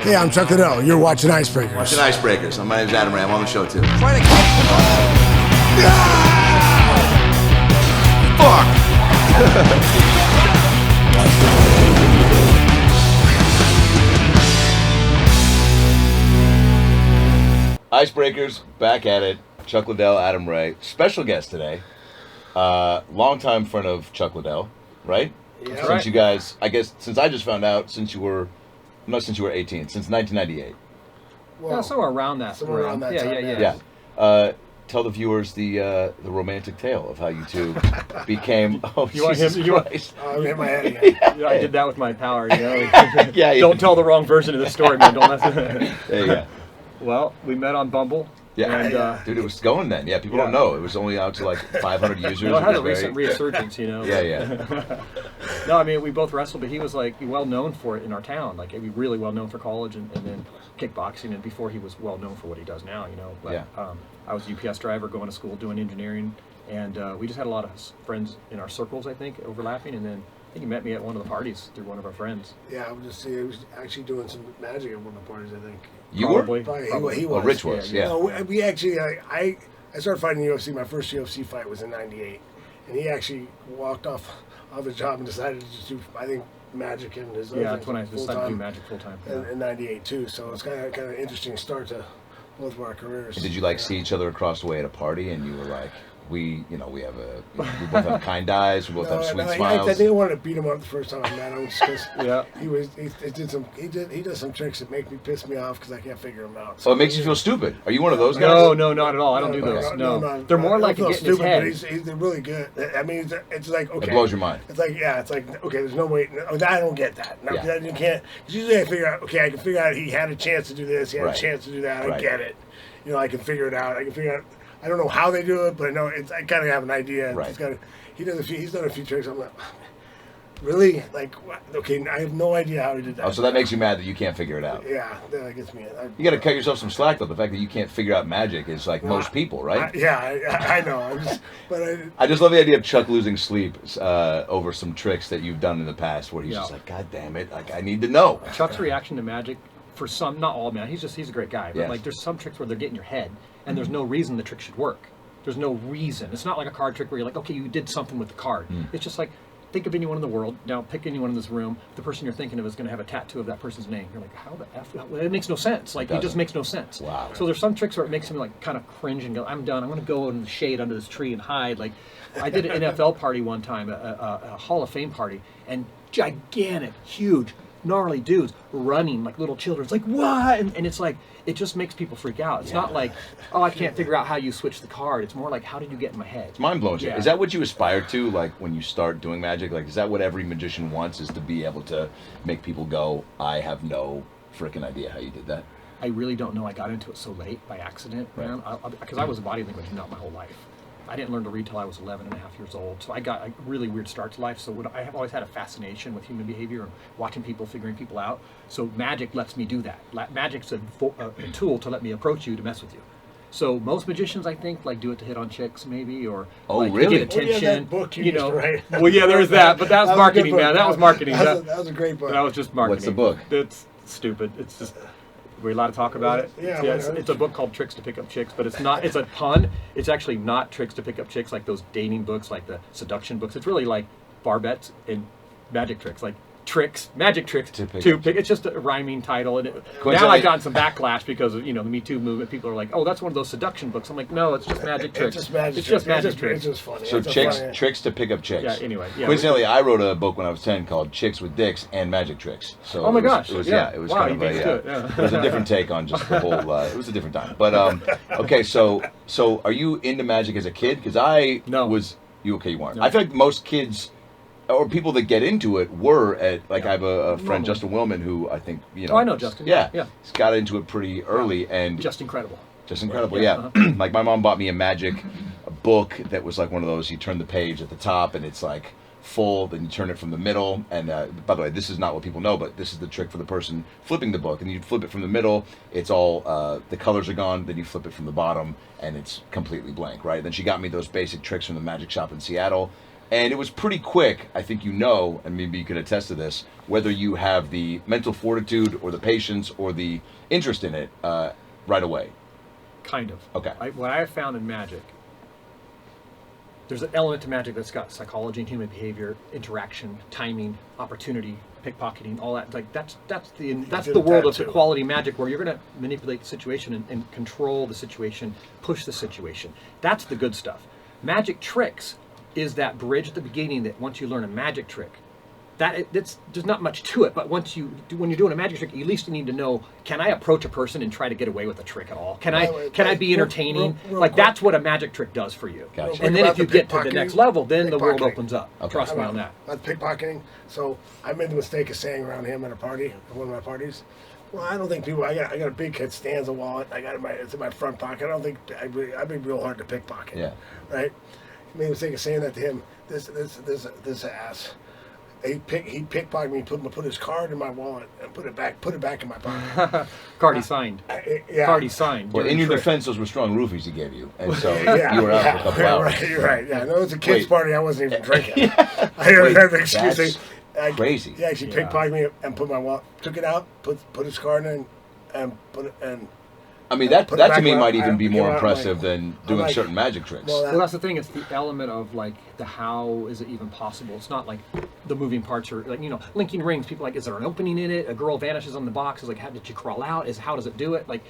Hey, I'm Chuck Liddell. You're watching Icebreakers. Watching Icebreakers. My name's Adam Ray. I'm on the show too. Trying to catch the ball. Icebreakers, back at it. Chuck Liddell, Adam Ray. Special guest today. Longtime friend of Chuck Liddell, right? Yeah. Since Right. you guys, I guess, since I just found out, since you were 18, since 1998. Well, Yeah, somewhere around that. somewhere around that time, Yeah. Yeah. Tell the viewers the romantic tale of how you two became. Oh, You want Jesus him- you want- Christ. I'm in my head again. Yeah, I did that with my power. You know? Yeah, yeah. Don't tell the wrong version of the story, man. Don't mess with it. There you go. Well, we met on Bumble. Yeah, And, dude, it was going then. Yeah, people yeah. don't know. It was only out to like 500 users. You know, it had a was very- recent resurgence, you know. Yeah, yeah. No, I mean, we both wrestled, but he was like well known for it in our town. Like, he was really well known for college and then kickboxing, and before he was well known for what he does now, you know. But Yeah. I was a UPS driver going to school doing engineering, and we just had a lot of friends in our circles, I think, overlapping. And then I think he met me at one of the parties through one of our friends. Yeah, I was just he was actually doing some magic at one of the parties, I think. You Probably. were? Probably. He Oh, was. Rich was, yeah. No, we actually, I started fighting UFC. My first UFC fight was in '98, and he actually walked off the job and decided to do, I think, magic and his other Yeah, that's things when I decided to do full-time magic full time. in '98 too. So it's kind of an interesting start to both of our careers. Did you like see each other across the way at a party and you were like, we both have kind eyes, we both have sweet I smiles? think I wanted to beat him up the first time I met him because Yeah. he does some tricks that make me piss me off because I can't figure him out. Oh, it makes you feel stupid. Are you one of those guys? No, not at all. I don't do those. No, they're more like I don't getting feel his head. But he's really good. I mean, it's like okay. It blows your mind. It's like okay. There's no way. No, I don't get that. No, Yeah. you can't. 'Cause usually I figure out. Okay, I can figure out he had a chance to do this. He had Right. a chance to do that. I Right. get it. You know, I can figure it out. I can figure out. I don't know how they do it, but no, I kind of have an idea. Right. He's done a few tricks. I'm like, really? Like, what? Okay, I have no idea how he did that. Oh, so that makes you mad that you can't figure it out. Yeah, that gets me. You got to cut yourself some slack, though. The fact that you can't figure out magic is like most people, right? I know. I just love the idea of Chuck losing sleep over some tricks that you've done in the past where he's Yeah. just like, God damn it, like I need to know. Chuck's reaction to magic, for some, not all, man. He's a great guy. But Yes. like, there's some tricks where they're getting your head, and there's no reason the trick should work. There's no reason. It's not like a card trick where you're like, okay, you did something with the card. It's just like, think of anyone in the world. Now, pick anyone in this room. The person you're thinking of is going to have a tattoo of that person's name. You're like, how the F? It makes no sense. Like, it just doesn't. makes no sense. Wow. So there's some tricks where it makes him like kind of cringe and go, I'm done. I'm going to go in the shade under this tree and hide. Like, I did an NFL party one time, a Hall of Fame party, and gigantic, huge, gnarly dudes running like little children. It's like, what? And it's like, it just makes people freak out. It's not like, oh, I can't figure out how you switch the card. It's more like, how did you get in my head? It's mind blowing. Yeah. Is that what you aspire to, like when you start doing magic? Like, is that what every magician wants? Is to be able to make people go, I have no freaking idea how you did that? I really don't know. I got into it so late by accident, man. Because I was a body language nut my whole life. I didn't learn to read till I was 11 and a half years old. So I got a really weird start to life. So I have always had a fascination with human behavior and watching people, figuring people out. So magic lets me do that. Magic's a tool to let me approach you to mess with you. So most magicians, I think, like do it to hit on chicks, maybe, or Oh, like, to really? get attention. Well, yeah, that book you know. used to write. Well, yeah, there's that, but that was That was a good marketing, book. man. That was marketing. That was a great book. That was just marketing. What's the book? It's stupid. It's just. Are we allowed to talk about it? Yeah, it's a book called Tricks to Pick Up Chicks, but it's not. It's a pun. It's actually not tricks to pick up chicks like those dating books, like the seduction books. It's really like bar bets and magic tricks, like tricks, magic tricks To pick to up pick. It's just a rhyming title, and now Coincidentally- I've gotten some backlash because of the Me Too movement. People are like, "Oh, that's one of those seduction books." I'm like, "No, it's just magic tricks. It's just magic. It's just magic It's tricks." just funny. So It's a chicks, funny- tricks to pick up chicks. Yeah, anyway, yeah. Coincidentally, I wrote a book when I was 10 called Chicks with Dicks and Magic Tricks. So Oh my it was, gosh, It was, yeah. it was Wow, kind of you a, beat to it, yeah. it was a different take on just the whole, it was a different time. But, okay, so are you into magic as a kid? Because I No. was, you weren't. No. I feel like most kids, or people that get into it were at, like I have a friend, Normal. Justin Willman, who I think, Oh, I know Justin. Yeah. Yeah. He's got into it pretty early and Just incredible. just incredible, Yeah, yeah. Like my mom bought me a magic book that was like one of those, you turn the page at the top and it's like full, then you turn it from the middle. And by the way, this is not what people know, but this is the trick for the person flipping the book. And you flip it from the middle, it's all, the colors are gone, then you flip it from the bottom and it's completely blank, right? Then she got me those basic tricks from the magic shop in Seattle. And it was pretty quick, I think and maybe you could attest to this, whether you have the mental fortitude or the patience or the interest in it right away. Kind of. Okay. What I have found in magic, there's an element to magic that's got psychology and human behavior, interaction, timing, opportunity, pickpocketing, all that. Like that's the world of the quality magic, where you're going to manipulate the situation and control the situation, push the situation. That's the good stuff. Magic tricks is that bridge at the beginning that once you learn a magic trick, there's not much to it, but when you're doing a magic trick, you at least need to know, can I approach a person and try to get away with a trick at all? Can I be entertaining? Real like quick. That's what a magic trick does for you. Gotcha. And then if you get to the pickpocketing, next level, then the world pickpocketing. opens up. Okay. Trust me on that. That's pickpocketing. So I made the mistake of saying around him at a party, at one of my parties, well, I don't think people. I got a big kid Stanza wallet. It's in my front pocket. I don't think I'd be real hard to pickpocket. Yeah. Right. I made the mistake of saying that to him. This ass. He pickpocketed me, put his card in my wallet and put it back in my pocket. Card he signed. Yeah. Card he signed. Well, during in the your trick. defense, those were strong roofies he gave you, and so Yeah, you were out for a couple hours. Right, you're right. Yeah, no, it was a kids' Wait. party. I wasn't even drinking. Wait, I didn't have an excuse. that's crazy. He actually Yeah. pickpocketed me and put my wallet, took it out, put his card in, and put it and. I mean, that Put it to back me where might I- even be you more know, I'm impressive like- than doing like, certain magic tricks. well, Well, that's the thing. It's the element of like the how is it even possible? It's not like the moving parts are like linking rings. People are like, is there an opening in it? A girl vanishes on the box. Is like, how did you crawl out? How does it do it? Like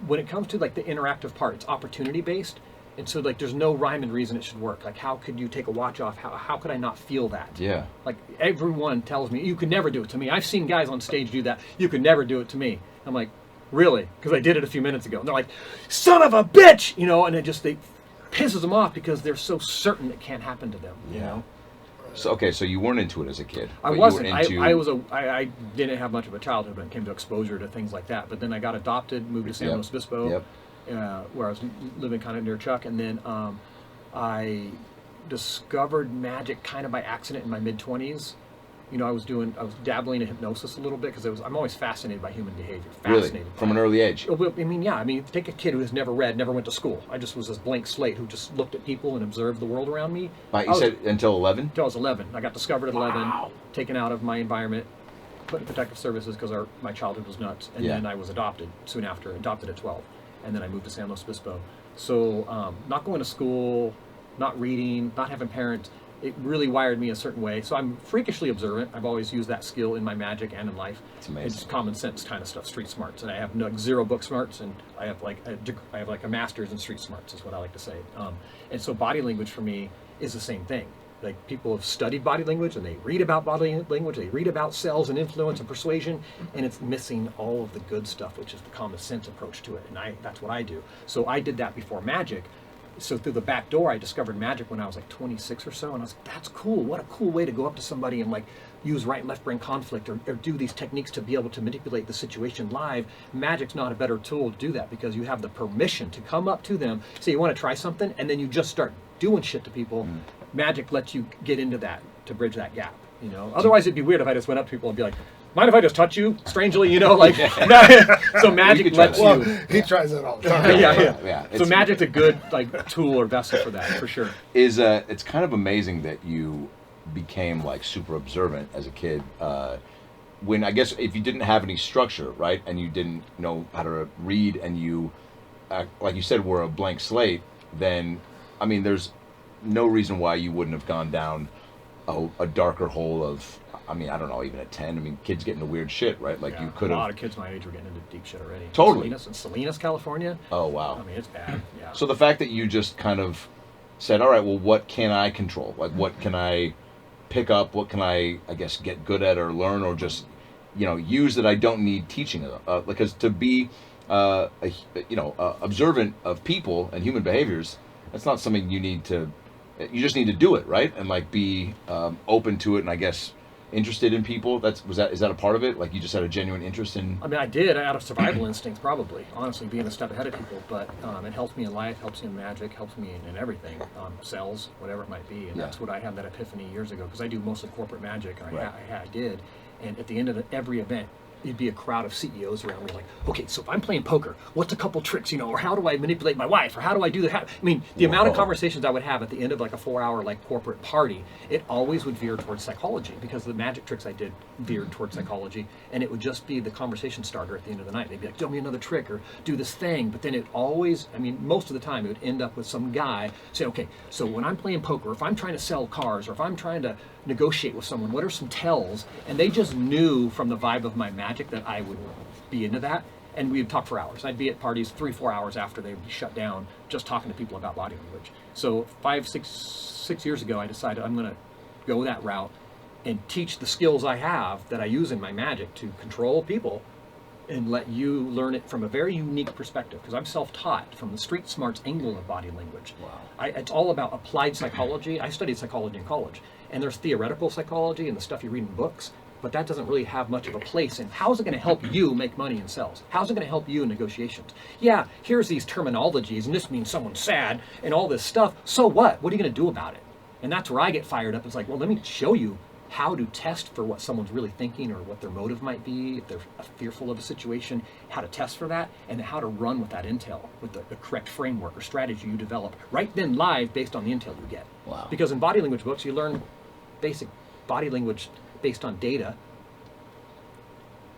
when it comes to like the interactive part, it's opportunity based, and so like there's no rhyme and reason it should work. Like how could you take a watch off? How could I not feel that? Yeah. Like everyone tells me you could never do it to me. I've seen guys on stage do that. You could never do it to me. I'm like, really? Because I did it a few minutes ago. And they're like, son of a bitch, and it pisses them off because they're so certain it can't happen to them. You know. So so you weren't into it as a kid. I but wasn't. You were into... I didn't have much of a childhood when it came to exposure to things like that. But then I got adopted, moved to San Luis Obispo, where I was living kind of near Chuck, and then I discovered magic kind of by accident in my mid-20s. I was dabbling in hypnosis a little bit because I'm always fascinated by human behavior. Fascinated Really? by From it. an early age? I mean, take a kid who has never read, never went to school. I just was this blank slate who just looked at people and observed the world around me. You said until 11? Until I was 11. I got discovered at 11, taken out of my environment, put in protective services because my childhood was nuts. And then I was adopted soon after, adopted at 12. And then I moved to San Luis Obispo. So not going to school, not reading, not having parents, it really wired me a certain way. So I'm freakishly observant. I've always used that skill in my magic and in life. It's amazing. It's common sense kind of stuff, street smarts. And I have zero book smarts, and I have like a master's in street smarts is what I like to say. And so body language for me is the same thing. Like people have studied body language and they read about body language, they read about cells and influence and persuasion, and it's missing all of the good stuff, which is the common sense approach to it. And that's what I do. So I did that before magic. So through the back door, I discovered magic when I was like 26 or so, and I was like, that's cool. What a cool way to go up to somebody and like use right and left brain conflict or do these techniques to be able to manipulate the situation live. Magic's not a better tool to do that because you have the permission to come up to them, say you want to try something, and then you just start doing shit to people. Magic lets you get into that to bridge that gap. Otherwise it'd be weird if I just went up to people and be like, mind if I just touch you strangely, like so magic lets Well, you. he tries that all the time. Yeah. So magic's a good tool or vessel for that, for sure. It's kind of amazing that you became like super observant as a kid. When I guess if you didn't have any structure, right, and you didn't know how to read, and you, like you said, were a blank slate, then I mean, there's no reason why you wouldn't have gone down a darker hole of. I mean, I don't know, even at 10. I mean, kids get into weird shit, right? Like you could have. A lot of kids my age were getting into deep shit already. Totally. Salinas, California. Oh, wow. I mean, it's bad. Yeah. So the fact that you just kind of said, all right, well, what can I control? Like, what can I pick up? What can I guess, get good at or learn or just, use that I don't need teaching? Because to be, observant of people and human behaviors, that's not something you need to. You just need to do it, right? And like be open to it, and I guess interested in people. Is that a part of it? Like you just had a genuine interest in. I mean, I did out of survival instincts, probably. Honestly, being a step ahead of people, but it helps me in life, helps me in magic, helps me in everything, cells, whatever it might be. And that's what I had that epiphany years ago because I do mostly corporate magic. And I did, and at the end of every event, you'd be a crowd of CEOs around me, like, okay, so if I'm playing poker, what's a couple tricks, or how do I manipulate my wife, or how do I do that? I mean, the amount of conversations I would have at the end of like a 4-hour like corporate party, it always would veer towards psychology, because the magic tricks I did veered towards psychology, and it would just be the conversation starter at the end of the night. They'd be like, tell me another trick, or do this thing, but then it always, I mean, most of the time it would end up with some guy saying, okay, so when I'm playing poker, if I'm trying to sell cars, or if I'm trying to negotiate with someone, what are some tells? And they just knew from the vibe of my magic that I would be into that, and we'd talk for hours. I'd be at parties 3-4 hours after they would be shut down, just talking to people about body language. So 6 years ago, I decided I'm going to go that route and teach the skills I have that I use in my magic to control people, and let you learn it from a very unique perspective, because I'm self-taught from the street smarts angle of body language. Wow. It's all about applied psychology. I studied psychology in college, and there's theoretical psychology and the stuff you read in books, but that doesn't really have much of a place in how's it going to help you make money in sales? How's it going to help you in negotiations? Yeah, here's these terminologies, and this means someone's sad, and all this stuff. So what? What are you going to do about it? And that's where I get fired up. It's like, well, let me show you how to test for what someone's really thinking, or what their motive might be, if they're fearful of a situation, how to test for that, and how to run with that intel, with the correct framework or strategy you develop right then live based on the intel you get. Wow. Because in body language books, you learn basic body language based on data.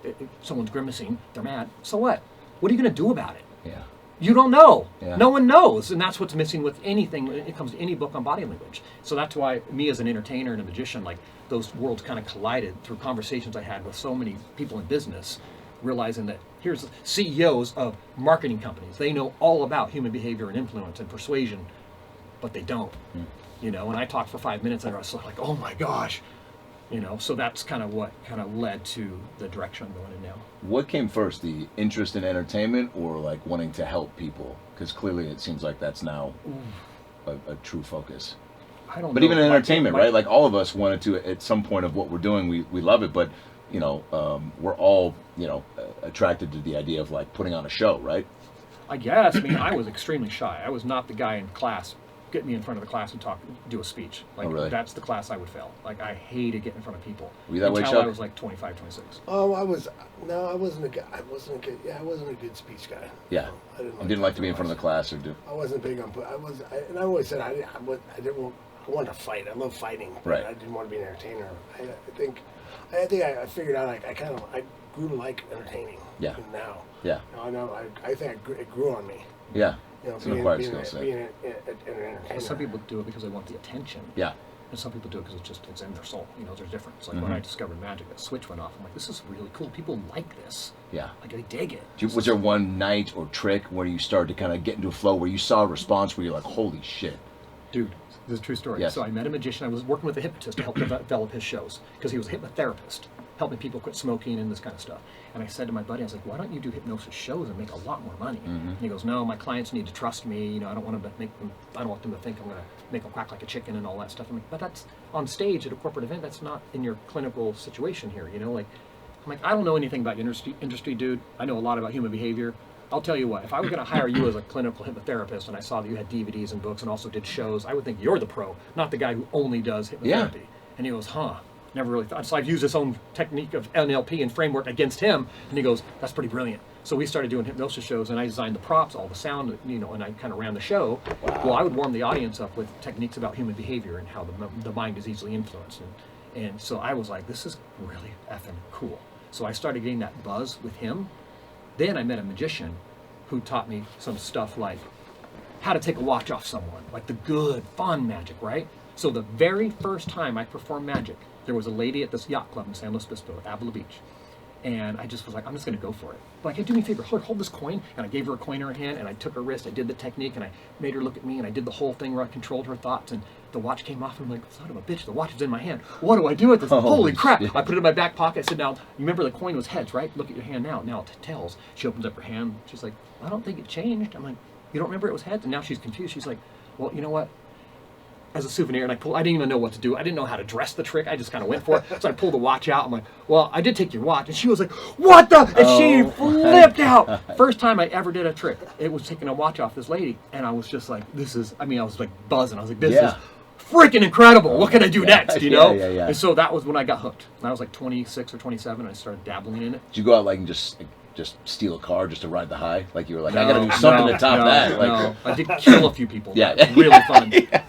If someone's grimacing, they're mad. So what? What are you going to do about it? Yeah. You don't know. Yeah. No one knows, and that's what's missing with anything when it comes to any book on body language. So that's why me as an entertainer and a magician, like, those worlds kind of collided through conversations I had with so many people in business, realizing that here's CEOs of marketing companies. They know all about human behavior and influence and persuasion, but they don't. And I talked for 5 minutes and I was like, oh my gosh. So that's kind of what kind of led to the direction I'm going in now. What came first, the interest in entertainment or like wanting to help people? Because clearly it seems like that's now a true focus. I don't But know. even in entertainment, right? Like all of us wanted to, at some point of what we're doing, we love it, but we're all, attracted to the idea of like putting on a show, right? I guess. I mean, I was extremely shy. I was not the guy in class. Get me in front of the class and do a speech. Like, oh, really? That's the class I would fail. Like, I hated getting in front of people. Were you that way, until Chuck? I was like 25, 26. Oh, I wasn't a good speech guy. Yeah. I didn't like to be in front of the class or do. I wasn't big on. And I always said I wanted to fight. I love fighting. But Right. I didn't want to be an entertainer. I think I figured out I grew to like entertaining. Yeah. Now. Yeah. I think it grew on me. Yeah. You know, It's an acquired skill set. being an entertainer. Some people do it because they want the attention. Yeah. And some people do it because it's in their soul. There's a difference. Like when I discovered magic, that switch went off. I'm like, this is really cool. People like this. Yeah. Like, they dig it. Was there one night or trick where you started to kind of get into a flow where you saw a response where you're like, holy shit? Dude, this is a true story. Yes. So I met a magician. I was working with a hypnotist to help develop his shows, because he was a hypnotherapist, helping people quit smoking and this kind of stuff. And I said to my buddy, I was like, why don't you do hypnosis shows and make a lot more money? And he goes, no, my clients need to trust me. I don't want them to I don't want them to think I'm going to make them quack like a chicken and all that stuff. I'm like, but that's on stage at a corporate event. That's not in your clinical situation here. I'm like, I don't know anything about your industry, dude. I know a lot about human behavior. I'll tell you what, if I was going to hire you as a clinical hypnotherapist and I saw that you had DVDs and books and also did shows, I would think you're the pro, not the guy who only does hypnotherapy. Yeah. And he goes, never really thought. So I've used this own technique of NLP and framework against him, and he goes, that's pretty brilliant. So we started doing hypnosis shows, and I designed the props, all the sound, and I kind of ran the show. Wow. Well, I would warm the audience up with techniques about human behavior and how the mind is easily influenced. And so I was like, this is really effing cool. So I started getting that buzz with him. Then I met a magician who taught me some stuff like how to take a watch off someone, like the good, fun magic, right? So the very first time I performed magic, there was a lady at this yacht club in San Luis Obispo at Avila Beach. And I just was like, I'm just going to go for it. Like, hey, do me a favor, hold this coin. And I gave her a coin in her hand, and I took her wrist, I did the technique, and I made her look at me, and I did the whole thing where I controlled her thoughts, and the watch came off, and I'm like, son of a bitch, the watch is in my hand. What do I do with this? Oh, Holy crap. shit. I put it in my back pocket. I said, now, you remember the coin was heads, right? Look at your hand now. Now it's tails. She opens up her hand. She's like, I don't think it changed. I'm like, you don't remember it was heads? And now she's confused. She's like, well, you know what? As a souvenir, and I didn't even know what to do. I didn't know how to dress the trick. I just kind of went for it. So I pulled the watch out. I'm like, well, I did take your watch. And she was like, what the? And she flipped out. First time I ever did a trick. It was taking a watch off this lady. And I was just like, I was like buzzing. I was like, this is freaking incredible. What can I do next? You know? Yeah. And so that was when I got hooked. I was like 26 or 27. And I started dabbling in it. Did you go out like and just steal a car just to ride the high? Like you were like, I gotta do something to top that. Like, no, I did kill a few people. Yeah. It was really fun. Yeah.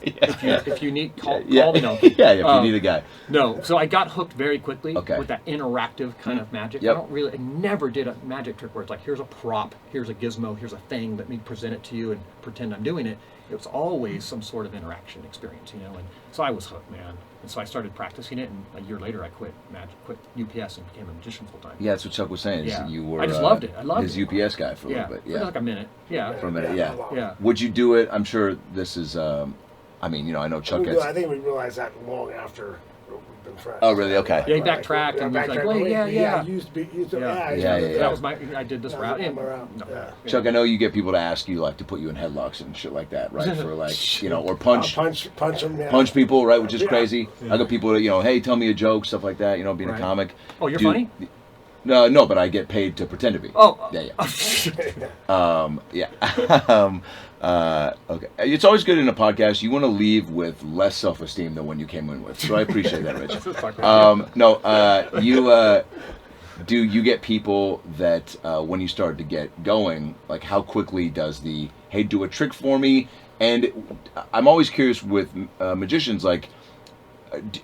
If you need, call me. No. Yeah, if you need a guy. No, so I got hooked very quickly Okay. with that interactive kind of magic. Yep. I never did a magic trick where it's like, here's a prop, here's a gizmo, here's a thing, let me present it to you and pretend I'm doing it. It was always some sort of interaction experience, you know. And so I was hooked, man. And so I started practicing it, and a year later I quit UPS and became a magician full time. Yeah, that's what Chuck was saying. Yeah. You were. I just loved it. I loved his it. UPS guy for a Yeah, little bit. for Yeah, like a minute. Yeah. for a minute. Yeah. Yeah. Would you do it? I'm sure this is. I mean, I know Chuck gets. I think we realized that long after we've been friends. Oh, really? Okay. Yeah, he backtracked and he was like, wait, yeah. Used to, Yeah. That was I did this route. And, no. Yeah. Chuck, I know you get people to ask you like to put you in headlocks and shit like that, right? For like, or punch Punch them. punch people, right? Which is Yeah. crazy. I got people that, hey, tell me a joke, stuff like that. Being a Right. comic. Oh, you're funny? No, but I get paid to pretend to be. Oh. Yeah. Okay. It's always good in a podcast. You want to leave with less self-esteem than when you came in with. So I appreciate that, Rich. Do you get people that when you start to get going, like how quickly does the, hey, do a trick for me? And I'm always curious with magicians, like,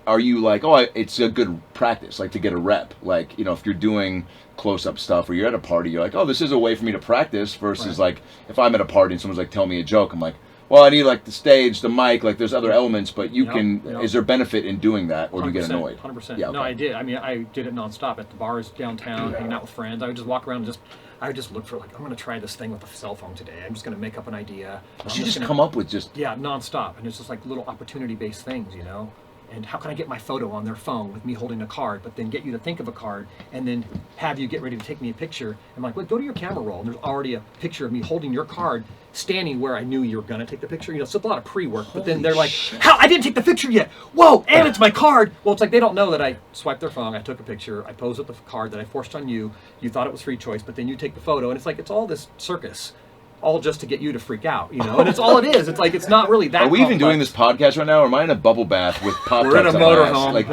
are you like, it's a good practice, like to get a rep, like, if you're doing close-up stuff or you're at a party, you're like, this is a way for me to practice versus like if I'm at a party and someone's like, tell me a joke, I'm like, well, I need like the stage, the mic, like there's other elements, but you can, is there benefit in doing that or do you get annoyed? 100%. Yeah, okay. No, I did. I mean, I did it nonstop at the bars downtown, hanging out with friends. I would just walk around and I would just look for like, I'm going to try this thing with a cell phone today. I'm just going to make up an idea. You just come up with just... Yeah, nonstop. And it's just like little opportunity-based things, And how can I get my photo on their phone with me holding a card, but then get you to think of a card and then have you get ready to take me a picture? I'm like, go to your camera roll. And there's already a picture of me holding your card standing where I knew you were going to take the picture. So it's a lot of pre-work, but then they're like, how? I didn't take the picture yet. Whoa, and it's my card. Well, it's like they don't know that I swiped their phone, I took a picture, I posed with the card that I forced on you. You thought it was free choice, but then you take the photo. And it's like, it's all this circus. All just to get you to freak out, and it's all it is. It's like it's not really that. Are we even doing this podcast right now, or am I in a bubble bath with pop? We're in a motorhome. Like,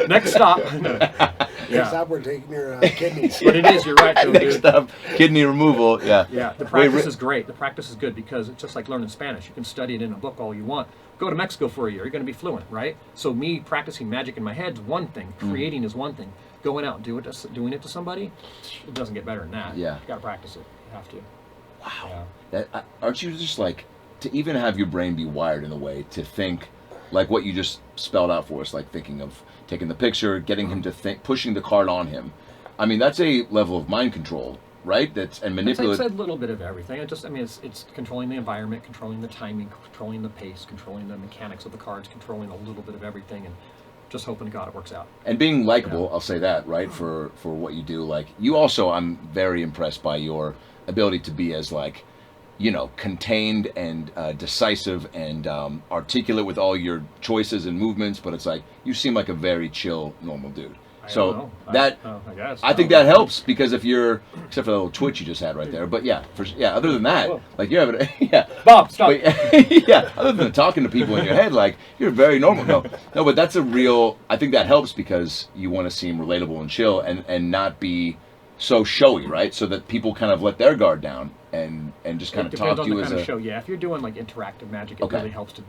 next stop. Next stop, we're taking your kidneys. But it is. You're right. Though, next up, kidney removal. Yeah. Yeah. The practice is great. The practice is good because it's just like learning Spanish. You can study it in a book all you want. Go to Mexico for a year. You're going to be fluent, right? So me practicing magic in my head is one thing. Creating is one thing. Going out and doing it to somebody, it doesn't get better than that. Yeah. You got to practice it. You have to. Wow. Yeah. Aren't you just like, to even have your brain be wired in a way to think, like what you just spelled out for us, like thinking of taking the picture, getting him to think, pushing the card on him. I mean, that's a level of mind control, right? And manipulate. It's a little bit of everything. It's controlling the environment, controlling the timing, controlling the pace, controlling the mechanics of the cards, controlling a little bit of everything, and just hoping to God it works out. And being likable, I'll say that, right? For what you do. Like, you also, I'm very impressed by your ability to be as like, contained and decisive and articulate with all your choices and movements, but it's like you seem like a very chill, normal dude. I think that helps because if you're, except for the little twitch you just had right there, but other than that, like you're having, Bob, stop. But, other than talking to people in your head, like you're very normal. No, but that's I think that helps because you want to seem relatable and chill and not be so showy, right? So that people kind of let their guard down and just kind of talk to you as a show. Yeah, if you're doing like interactive magic, it really helps to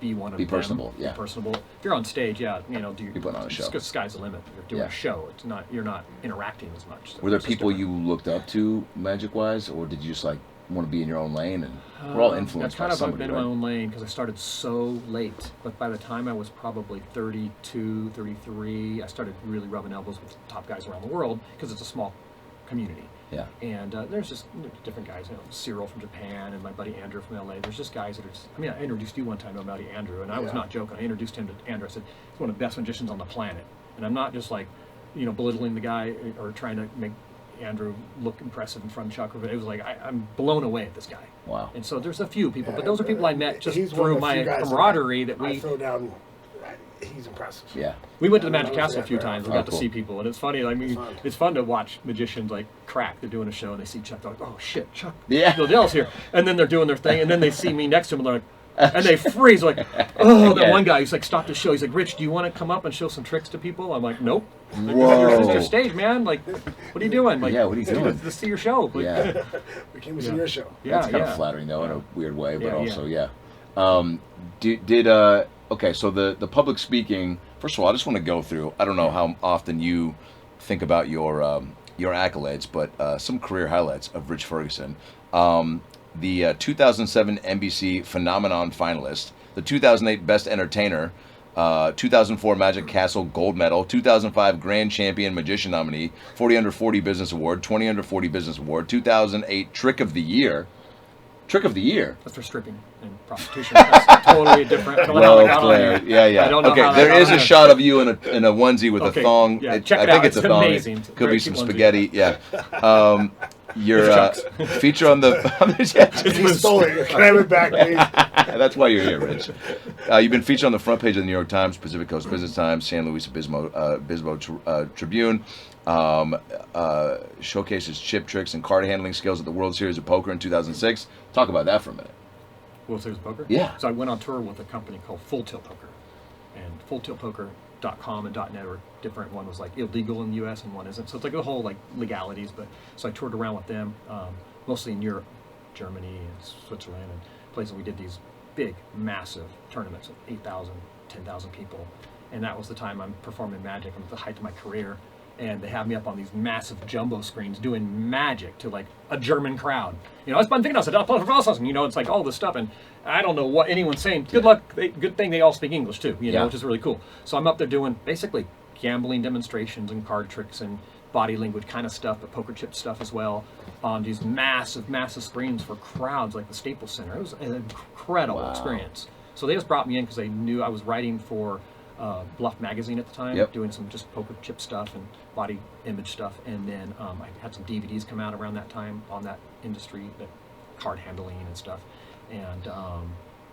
be one of them. Personable. Yeah. Be personable. If you're on stage, do you put on a show? Because sky's the limit. You're doing a show. It's not. You're not interacting as much. So were there people you looked up to magic wise, or did you just like want to be in your own lane? And we're all influenced by somebody, I've been in my own lane because I started so late. But by the time I was probably 32, 33, I started really rubbing elbows with top guys around the world because it's a small community. Yeah. And there's just different guys, Cyril from Japan and my buddy Andrew from LA. There's just guys that are I introduced you one time to my buddy Andrew, and I was not joking. I introduced him to Andrew. I said, he's one of the best magicians on the planet. And I'm not just like, belittling the guy or trying to make Andrew look impressive in front of Chuck. But it was like, I'm blown away at this guy. Wow. And so there's a few people, but those are people I met just he's through my camaraderie that we... I throw down. He's impressive. Yeah. We went to the Magic Castle a few times. We got to see people, and it's funny. I mean, it's fun to watch magicians like crack. They're doing a show, and they see Chuck. They're like, "Oh shit, Chuck Liddell's here!" And then they're doing their thing, and then they see me next to him, and they're like, And they freeze like, oh, that Yeah. one guy, he's like, stopped the show. He's like, Rich, do you want to come up and show some tricks to people? I'm like, nope. Whoa. This is your stage, man. Like, what are you doing? Like, Yeah, what are you doing? Let's see your show. Like, Yeah. We came to see your show. yeah, That's kind yeah. of flattering, though, in a weird way, but Yeah, also, okay, so the public speaking, first of all, I just want to go through, I don't know how often you think about your accolades, but some career highlights of Rich Ferguson. The 2007 NBC Phenomenon finalist, the 2008 Best Entertainer, 2004 Magic Castle Gold Medal, 2005 Grand Champion Magician nominee, 40 Under 40 Business Award, 20 Under 40 Business Award, 2008 Trick of the Year. Trick of the Year. That's for stripping and prostitution. That's totally different. I don't know how that got on here. Yeah. I don't know Okay, how that there got is on a here. shot of you in a onesie with Okay, a thong. yeah, I check it think out. it's a It's thong. amazing. It's Could very be cute some onesie. spaghetti. Yeah. Your Chuck's. feature on the He stole it. Can I have it back, please? That's why you're here, Rich. You've been featured on the front page of the New York Times, Pacific Coast Business Times, San Luis Obispo Tribune. Showcases chip tricks and card handling skills at the World Series of Poker in 2006. Talk about that for a minute. World Series of Poker? Yeah. So I went on tour with a company called Full Tilt Poker. And fulltiltpoker.com and .net are different. One was like illegal in the US and one isn't. So it's like a whole like legalities. But so I toured around with them, mostly in Europe, Germany and Switzerland and places. We did these big, massive tournaments of 8,000, 10,000 people. And that was the time I'm performing Magic. I'm at the height of my career. And they have me up on these massive jumbo screens doing Magic to like a German crowd. You know, I was thinking, I said, you know, it's like all this stuff, and I don't know what anyone's saying. Good luck. Good thing they all speak English too, you know, Yeah. which is really cool. So I'm up there doing basically gambling demonstrations and card tricks and body language kind of stuff, but poker chip stuff as well, on these massive, massive screens for crowds like the Staples Center. It was an incredible Wow. experience. So they just brought me in because they knew I was writing for Bluff magazine at the time, Yep. doing some just poker chip stuff and body image stuff, and then I had some DVDs come out around that time on that industry, that card handling and stuff, and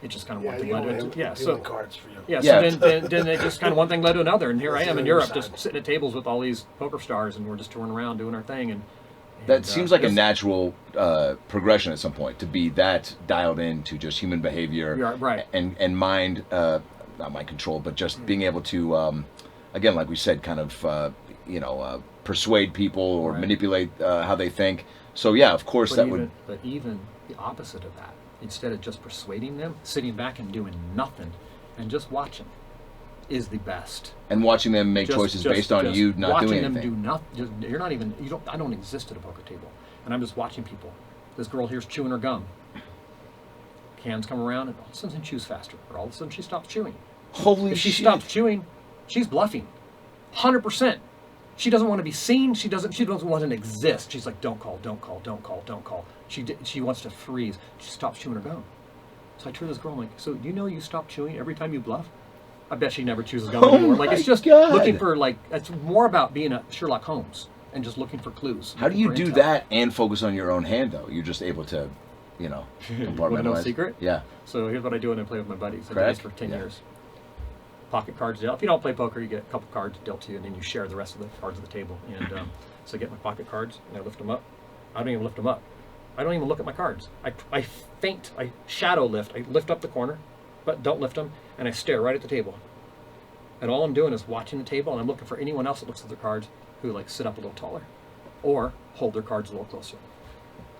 it just kind of one thing led to another. Yeah, so cards for you. yeah, Yeah. so then it just kind of one thing led to another, and here I am in Europe, Side. just sitting at tables with all these poker stars, and we're just touring around doing our thing, and That seems like a it's- natural progression at some point to be that dialed into just human behavior Yeah, right. and mind, not mind control, but just being able to, again, like we said, kind of, persuade people or Right. manipulate how they think. So yeah, of course But even the opposite of that, instead of just persuading them, sitting back and doing nothing and just watching is the best. and watching them make Just- choices just- based on just you not watching doing them anything. do nothing. You're not even. You don't. I don't exist at a poker table, and I'm just watching people. This girl here's chewing her gum. Hands come around, and all of a sudden she chews faster, or all of a sudden she stops chewing. Holy If she shit! stops chewing, she's bluffing, 100%. She doesn't want to be seen. She doesn't want to exist. She's like, don't call, don't call, don't call, don't call. She wants to freeze. She stops chewing her gum. So I turn to this girl, I'm like, so you know you stop chewing every time you bluff? I bet she never chews gum Oh anymore. Like, it's my just God. looking for, like, it's more about being a Sherlock Holmes and just looking for clues. How do you looking do for intel. that and focus on your own hand though? You're just able to, compartmentalize. Want to know a secret? Yeah. So here's what I do when I play with my buddies. I did Crack? this for 10 Yeah. years. Pocket cards dealt. If you don't play poker, you get a couple cards dealt to you, and then you share the rest of the cards at the table. And so I get my pocket cards, and I lift them up. I don't even lift them up. I don't even look at my cards. I feint, I shadow lift. I lift up the corner, but don't lift them, and I stare right at the table. And all I'm doing is watching the table, and I'm looking for anyone else that looks at their cards who like sit up a little taller or hold their cards a little closer.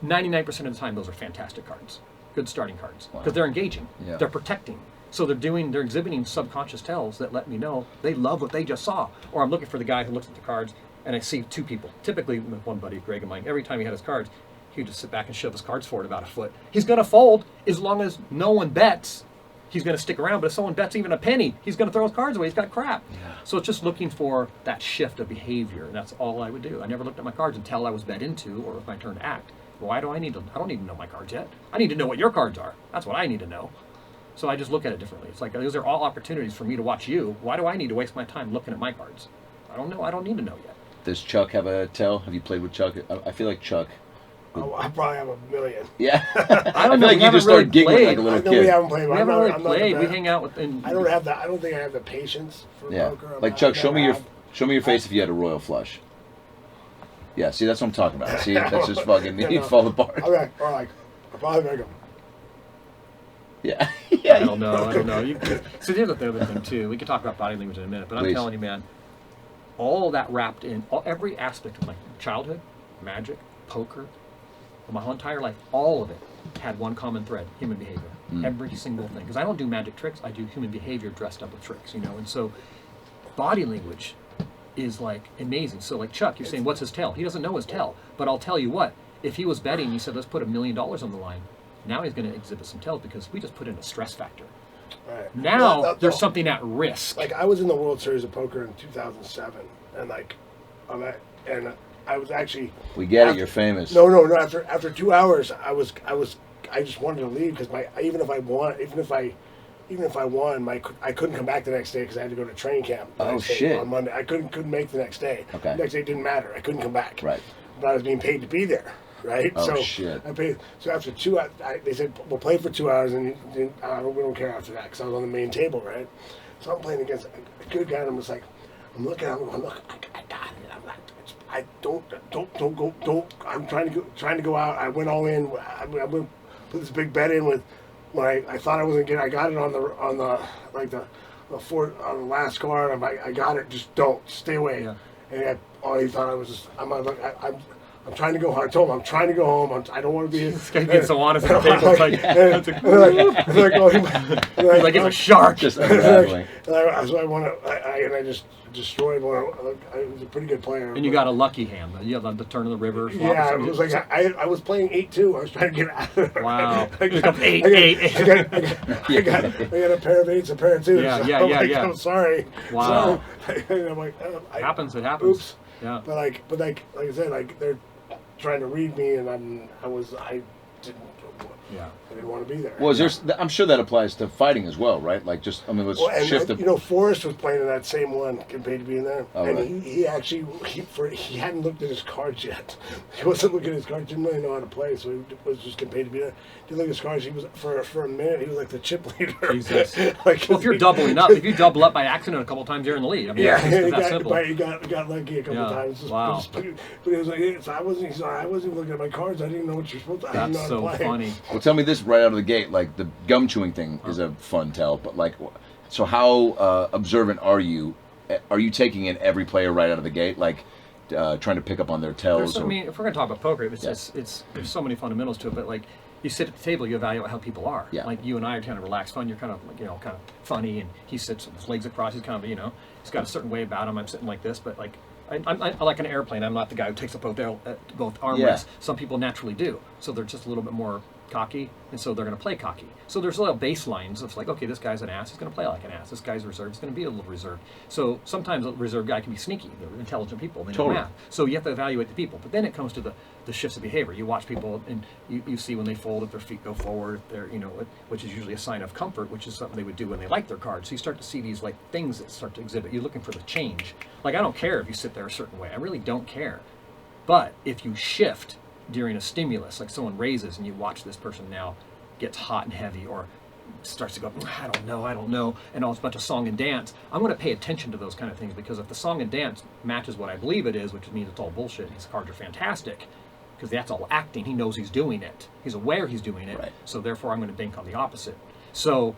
99% of the time, those are fantastic cards. Good starting cards. Wow. Because they're engaging. Yeah. They're protecting. So they're exhibiting subconscious tells that let me know they love what they just saw. Or I'm looking for the guy who looks at the cards and I see two people. Typically, with one buddy, Greg and mine, every time he had his cards, he would just sit back and shove his cards forward about a foot. He's going to fold as long as no one bets. He's going to stick around, but if someone bets even a penny, he's going to throw his cards away. He's got crap. Yeah. So it's just looking for that shift of behavior, and that's all I would do. I never looked at my cards until I was bet into or it was my turn to act. Why do I need to? I don't need to know my cards yet. I need to know what your cards are. That's what I need to know. So I just look at it differently. It's like, those are all opportunities for me to watch you. Why do I need to waste my time looking at my cards? I don't know. I don't need to know yet. Does Chuck have a tell? Have you played with Chuck? I feel like Chuck. Oh, I probably have a million. Yeah. I don't feel know. like We you just haven't started really giggling like a played. little I know we kid. haven't played. We but haven't I'm really not the played. We best. hang out with. And I don't have that. I don't think I have the patience for Yeah. poker. Like Chuck, show me your face if you had a royal flush. Yeah, see, that's what I'm talking about. See, that's just fucking, Yeah, you'd no. fall apart. Okay, or like, I probably make them. Yeah. I don't know. So here's the other thing too. We could talk about body language in a minute, but Please. I'm telling you, man, all that wrapped in every aspect of my childhood, magic, poker, my whole entire life, all of it had one common thread: human behavior. Every single thing. Because I don't do magic tricks. I do human behavior dressed up with tricks. And so body language is like amazing. So like Chuck, you're saying, what's his tell? He doesn't know his tell. But I'll tell you what, if he was betting, he said, let's put $1 million on the line. Now he's going to exhibit some tells because we just put in a stress factor. Right. Now there's something at risk. Like I was in the World Series of Poker in 2007, and I was actually. We get it. You're famous. No. After 2 hours, I just wanted to leave because even if I won, I couldn't come back the next day because I had to go to training camp. Oh shit! On Monday, I couldn't make the next day. Okay. The next day didn't matter. I couldn't come back. Right. But I was being paid to be there. Right. Oh so shit! I paid. So after 2 hours, they said we'll play for 2 hours, and we don't care after that because I was on the main table, right? So I'm playing against a good guy, and I'm just like, I'm looking at him, going, look, I got it. I'm like, I don't. I'm trying to go out. I went all in. I went put this big bet in with when I thought I wasn't getting. I got it on the last card. I'm like, I got it. Just don't stay away. Yeah. And he thought I was just. I'm trying to go home. I told him I'm trying to go home. I don't want to be here. This guy gets so honest at the table. It's like it's a shark. Just unraveling. So I just destroyed one. It was a pretty good player. And you got a lucky hand. You had the turn of the river. Yeah, it was like I was playing 8-2. I was trying to get out of it. Wow. I got 8. I got a pair of 8s, a pair of 2s. Yeah. I'm sorry. Wow. Sorry. And I'm like, it happens. Oops. Yeah. But like I said, they're trying to read me, and I didn't want to be there. Well, I'm sure that applies to fighting as well, right? Like, let's shift the. Forrest was playing in that same one, getting paid to be in there, and right. he hadn't looked at his cards yet. He wasn't looking at his cards. Didn't really know how to play, so he was just getting paid to be there. Didn't look at his cards. He was for a minute. He was like the chip leader. Jesus. Well, if you're doubling up, if you double up by accident a couple times, you're in the lead. I mean, it's that simple. But he got lucky a couple times. Wow. But he was like, so I wasn't even looking at my cards. I didn't know what you're supposed to. I didn't know how to play. That's so funny. Well, tell me this right out of the gate. Like the gum chewing thing is a fun tell, but like, so how observant are you? Are you taking in every player right out of the gate, like trying to pick up on their tells? I mean, if we're gonna talk about poker, it's there's so many fundamentals to it. But like, you sit at the table, you evaluate how people are. Yeah. Like you and I are kind of relaxed, fun. You're kind of kind of funny, and he sits with his legs across. He's kind of he's got a certain way about him. I'm sitting like this, but like. I like an airplane. I'm not the guy who takes up both armrests. Some people naturally do, so they're just a little bit more cocky, and so they're going to play cocky. So there's little baselines of like, okay, this guy's an ass, he's going to play like an ass. This guy's reserved, he's going to be a little reserved. So sometimes a reserved guy can be sneaky. They're intelligent people. They know math. So you have to evaluate the people. But then it comes to the shifts of behavior. You watch people, and you see when they fold, if their feet go forward, they're which is usually a sign of comfort, which is something they would do when they like their cards. So you start to see these like things that start to exhibit. You're looking for the change. Like I don't care if you sit there a certain way. I really don't care. But if you shift during a stimulus, like someone raises and you watch this person now gets hot and heavy or starts to go, I don't know, and all this bunch of song and dance, I'm going to pay attention to those kind of things, because if the song and dance matches what I believe it is, which means it's all bullshit, his cards are fantastic, because that's all acting, he knows he's doing it, he's aware he's doing it, so therefore I'm going to bank on the opposite. So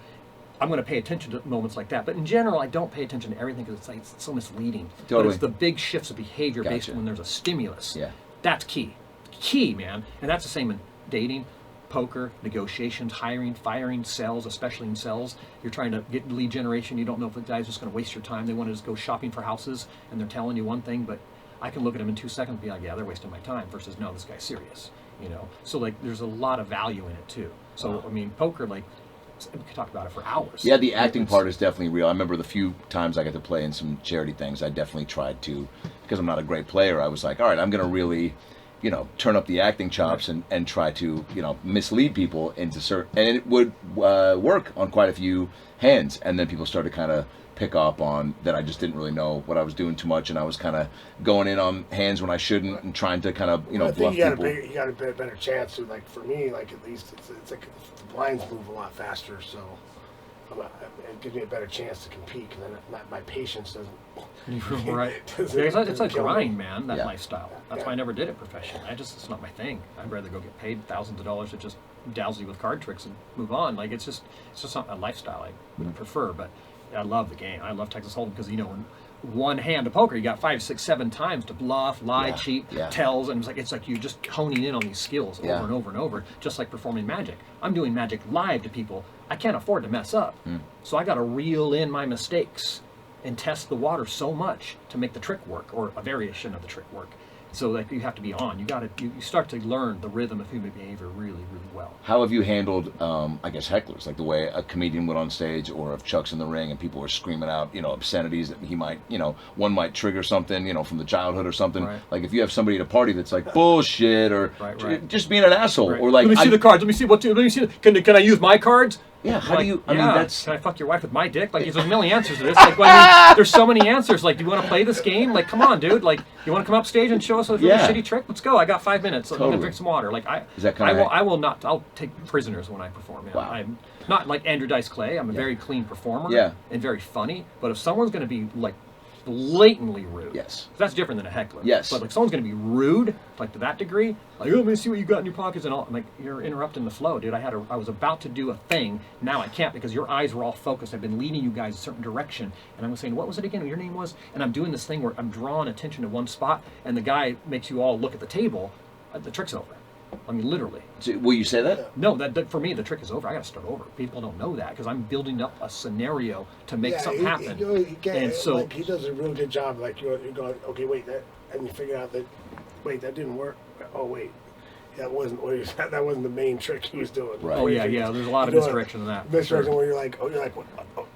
I'm going to pay attention to moments like that. But in general, I don't pay attention to everything because it's so misleading. Totally. But it's the big shifts of behavior based on when there's a stimulus. Yeah. That's key. Key, man. And that's the same in dating, poker, negotiations, hiring, firing, sales, especially in sales. You're trying to get lead generation. You don't know if the guy's just going to waste your time. They want to just go shopping for houses, and they're telling you one thing, but I can look at them in 2 seconds and be like, yeah, they're wasting my time, versus, no, this guy's serious. So like there's a lot of value in it too. So I mean, poker, like, we could talk about it for hours. Yeah, the acting part is definitely real. I remember the few times I got to play in some charity things, I definitely tried to, because I'm not a great player, I was like, all right, I'm going to really, turn up the acting chops and try to, mislead people into certain, and it would work on quite a few hands, and then people started kind of pick up on that I just didn't really know what I was doing too much, and I was kind of going in on hands when I shouldn't, and trying to kind of, bluff people. You got a better chance to, like, for me, like, at least it's like the blinds move a lot faster, so it gives me a better chance to compete because then my patience doesn't. Right. doesn't- It's a doesn't kill me. grind, man, that Yeah. lifestyle. That's why I never did it professionally. It's not my thing. I'd rather go get paid thousands of dollars to just dazzle you with card tricks and move on. Like, it's just not a lifestyle I would prefer, but I love the game. I love Texas Hold'em because, in one hand of poker, you got 5, 6, 7 times to bluff, lie, cheat, tells, and it's like you're just honing in on these skills over and over and over, just like performing magic. I'm doing magic live to people. I can't afford to mess up, so I got to reel in my mistakes and test the water so much to make the trick work, or a variation of the trick work. So like you have to be on. You start to learn the rhythm of human behavior really, really well. How have you handled, I guess, hecklers? Like the way a comedian went on stage, or if Chuck's in the ring and people were screaming out, obscenities that he might, one might trigger something, from the childhood or something. Right. Like if you have somebody at a party that's like bullshit, or Right. just being an asshole, Right. or like, let me see the cards. Let me see Let me see. Can I use my cards? Yeah, how Like, do you? I mean, that's. Can I fuck your wife with my dick? Like, there's a million answers to this. Like, there's so many answers. Like, do you want to play this game? Like, come on, dude. Like, you want to come up stage and show us a really shitty trick? Let's go. I got 5 minutes. I'm gonna drink some water. Like, Is that kinda I will not. I'll take prisoners when I perform. Yeah. Wow. I'm not like Andrew Dice Clay. I'm a very clean performer. Yeah. And very funny. But if someone's gonna be like blatantly rude, Yes. that's different than a heckler. Yes. But like someone's gonna be rude, like to that degree, like, oh, let me see what you got in your pockets and all. I'm like, you're interrupting the flow, dude. I was about to do a thing. Now I can't because your eyes were all focused. I've been leading you guys a certain direction, and I'm saying, what was it again? Your name was, and I'm doing this thing where I'm drawing attention to one spot, and the guy makes you all look at the table. The trick's over. I mean, literally. So, will you say that? No, that for me, the trick is over. I got to start over. People don't know that because I'm building up a scenario to make something happen. And so like, he does a real good job. Like you're going, okay, wait, and you figure out that, wait, that didn't work. Oh wait, that wasn't that wasn't the main trick he was doing. Right. Oh yeah. There's a lot of misdirection in that. Misdirection where you're like, what,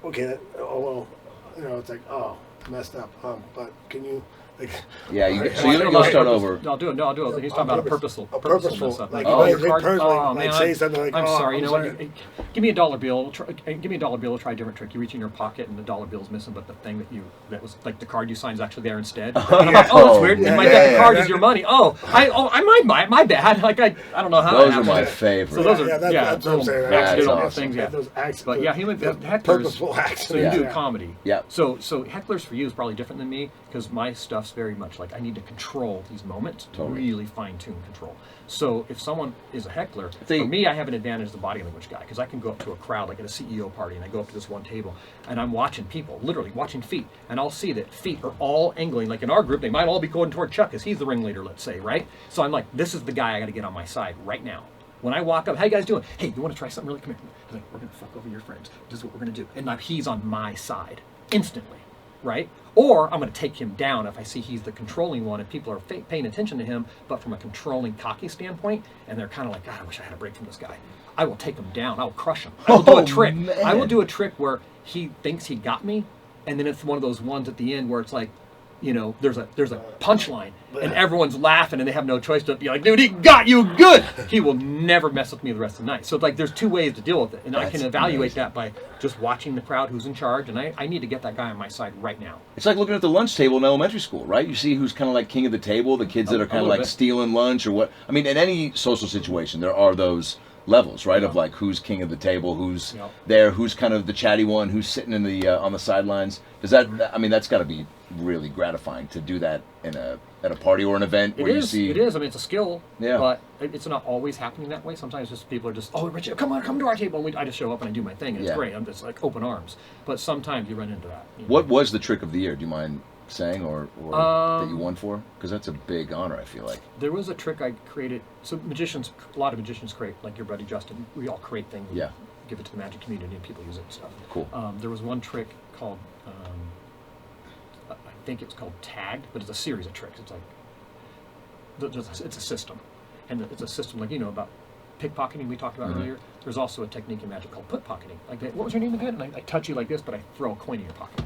okay, well, it's like, oh, messed up. But can you? Like, Yeah, so you'll start over. I'll do it. He's talking about a purposeful stuff. Like, Like, your card. personally, Oh like, man, say something like, I'm oh, sorry. I'm You know sorry. what? Give me a dollar bill. Give me a dollar bill. Try a different trick. You reach in your pocket and the dollar bill's missing, but the thing that was like the card you signed is actually there instead. And I'm like, oh, that's weird. Yeah, and my yeah, deck yeah, card yeah. is your money. I might buy it. My bad. Like I don't know how. Those that are my happened. favorite. So those are that's what I'm saying. accidental That's things. Yeah. Those accidents, But yeah, hecklers. purposeful So accidents. you do comedy. Yeah. So hecklers for you is probably different than me because my stuff's very much like I need to control these moments, really fine-tune control. So if someone is a heckler, for me, I have an advantage as a body language guy because I can go up to a crowd like at a CEO party and I go up to this one table and I'm watching people, literally watching feet, and I'll see that feet are all angling. Like in our group, they might all be going toward Chuck because he's the ringleader, let's say, right? So I'm like, this is the guy I got to get on my side right now. When I walk up, how you guys doing? Hey, you want to try something really? Come here. He's like, we're going to fuck over your friends. This is what we're going to do. And like, he's on my side instantly, right? Or I'm going to take him down if I see he's the controlling one and people are paying attention to him, but from a controlling, cocky standpoint, and they're kind of like, God, I wish I had a break from this guy. I will take him down. I will crush him. I will do a trick. Man. I will do a trick where he thinks he got me, and then it's one of those ones at the end where it's like, there's a punchline and everyone's laughing and they have no choice to be like, dude, he got you good. He will never mess with me the rest of the night. So like there's two ways to deal with it. And I can evaluate that by just watching the crowd who's in charge. And I need to get that guy on my side right now. It's like looking at the lunch table in elementary school, right? You see who's kind of like king of the table, the kids that are kind of like stealing lunch or what. I mean, in any social situation, there are those levels, right? Of like who's king of the table, who's there, who's kind of the chatty one, who's sitting in the on the sidelines. Does that? I mean, that's got to be really gratifying to do that at a party or an event where you see. It is. I mean, it's a skill. Yeah. But it's not always happening that way. Sometimes just people are just, oh, Richard, come to our table. And I just show up and I do my thing, and it's great. I'm just like open arms. But sometimes you run into that. What was the trick of the year? Do you mind saying or that you won for? Because that's a big honor, I feel like. There was a trick I created. So a lot of magicians create, like your buddy Justin. We all create things. Yeah. Give it to the magic community and people use it and stuff. Cool. There was one trick called, I think it's called Tagged, but it's a series of tricks. It's like, it's a system. And it's a system like, about pickpocketing we talked about earlier. There's also a technique in magic called put-pocketing. Like, what was your name again? And I touch you like this, but I throw a coin in your pocket.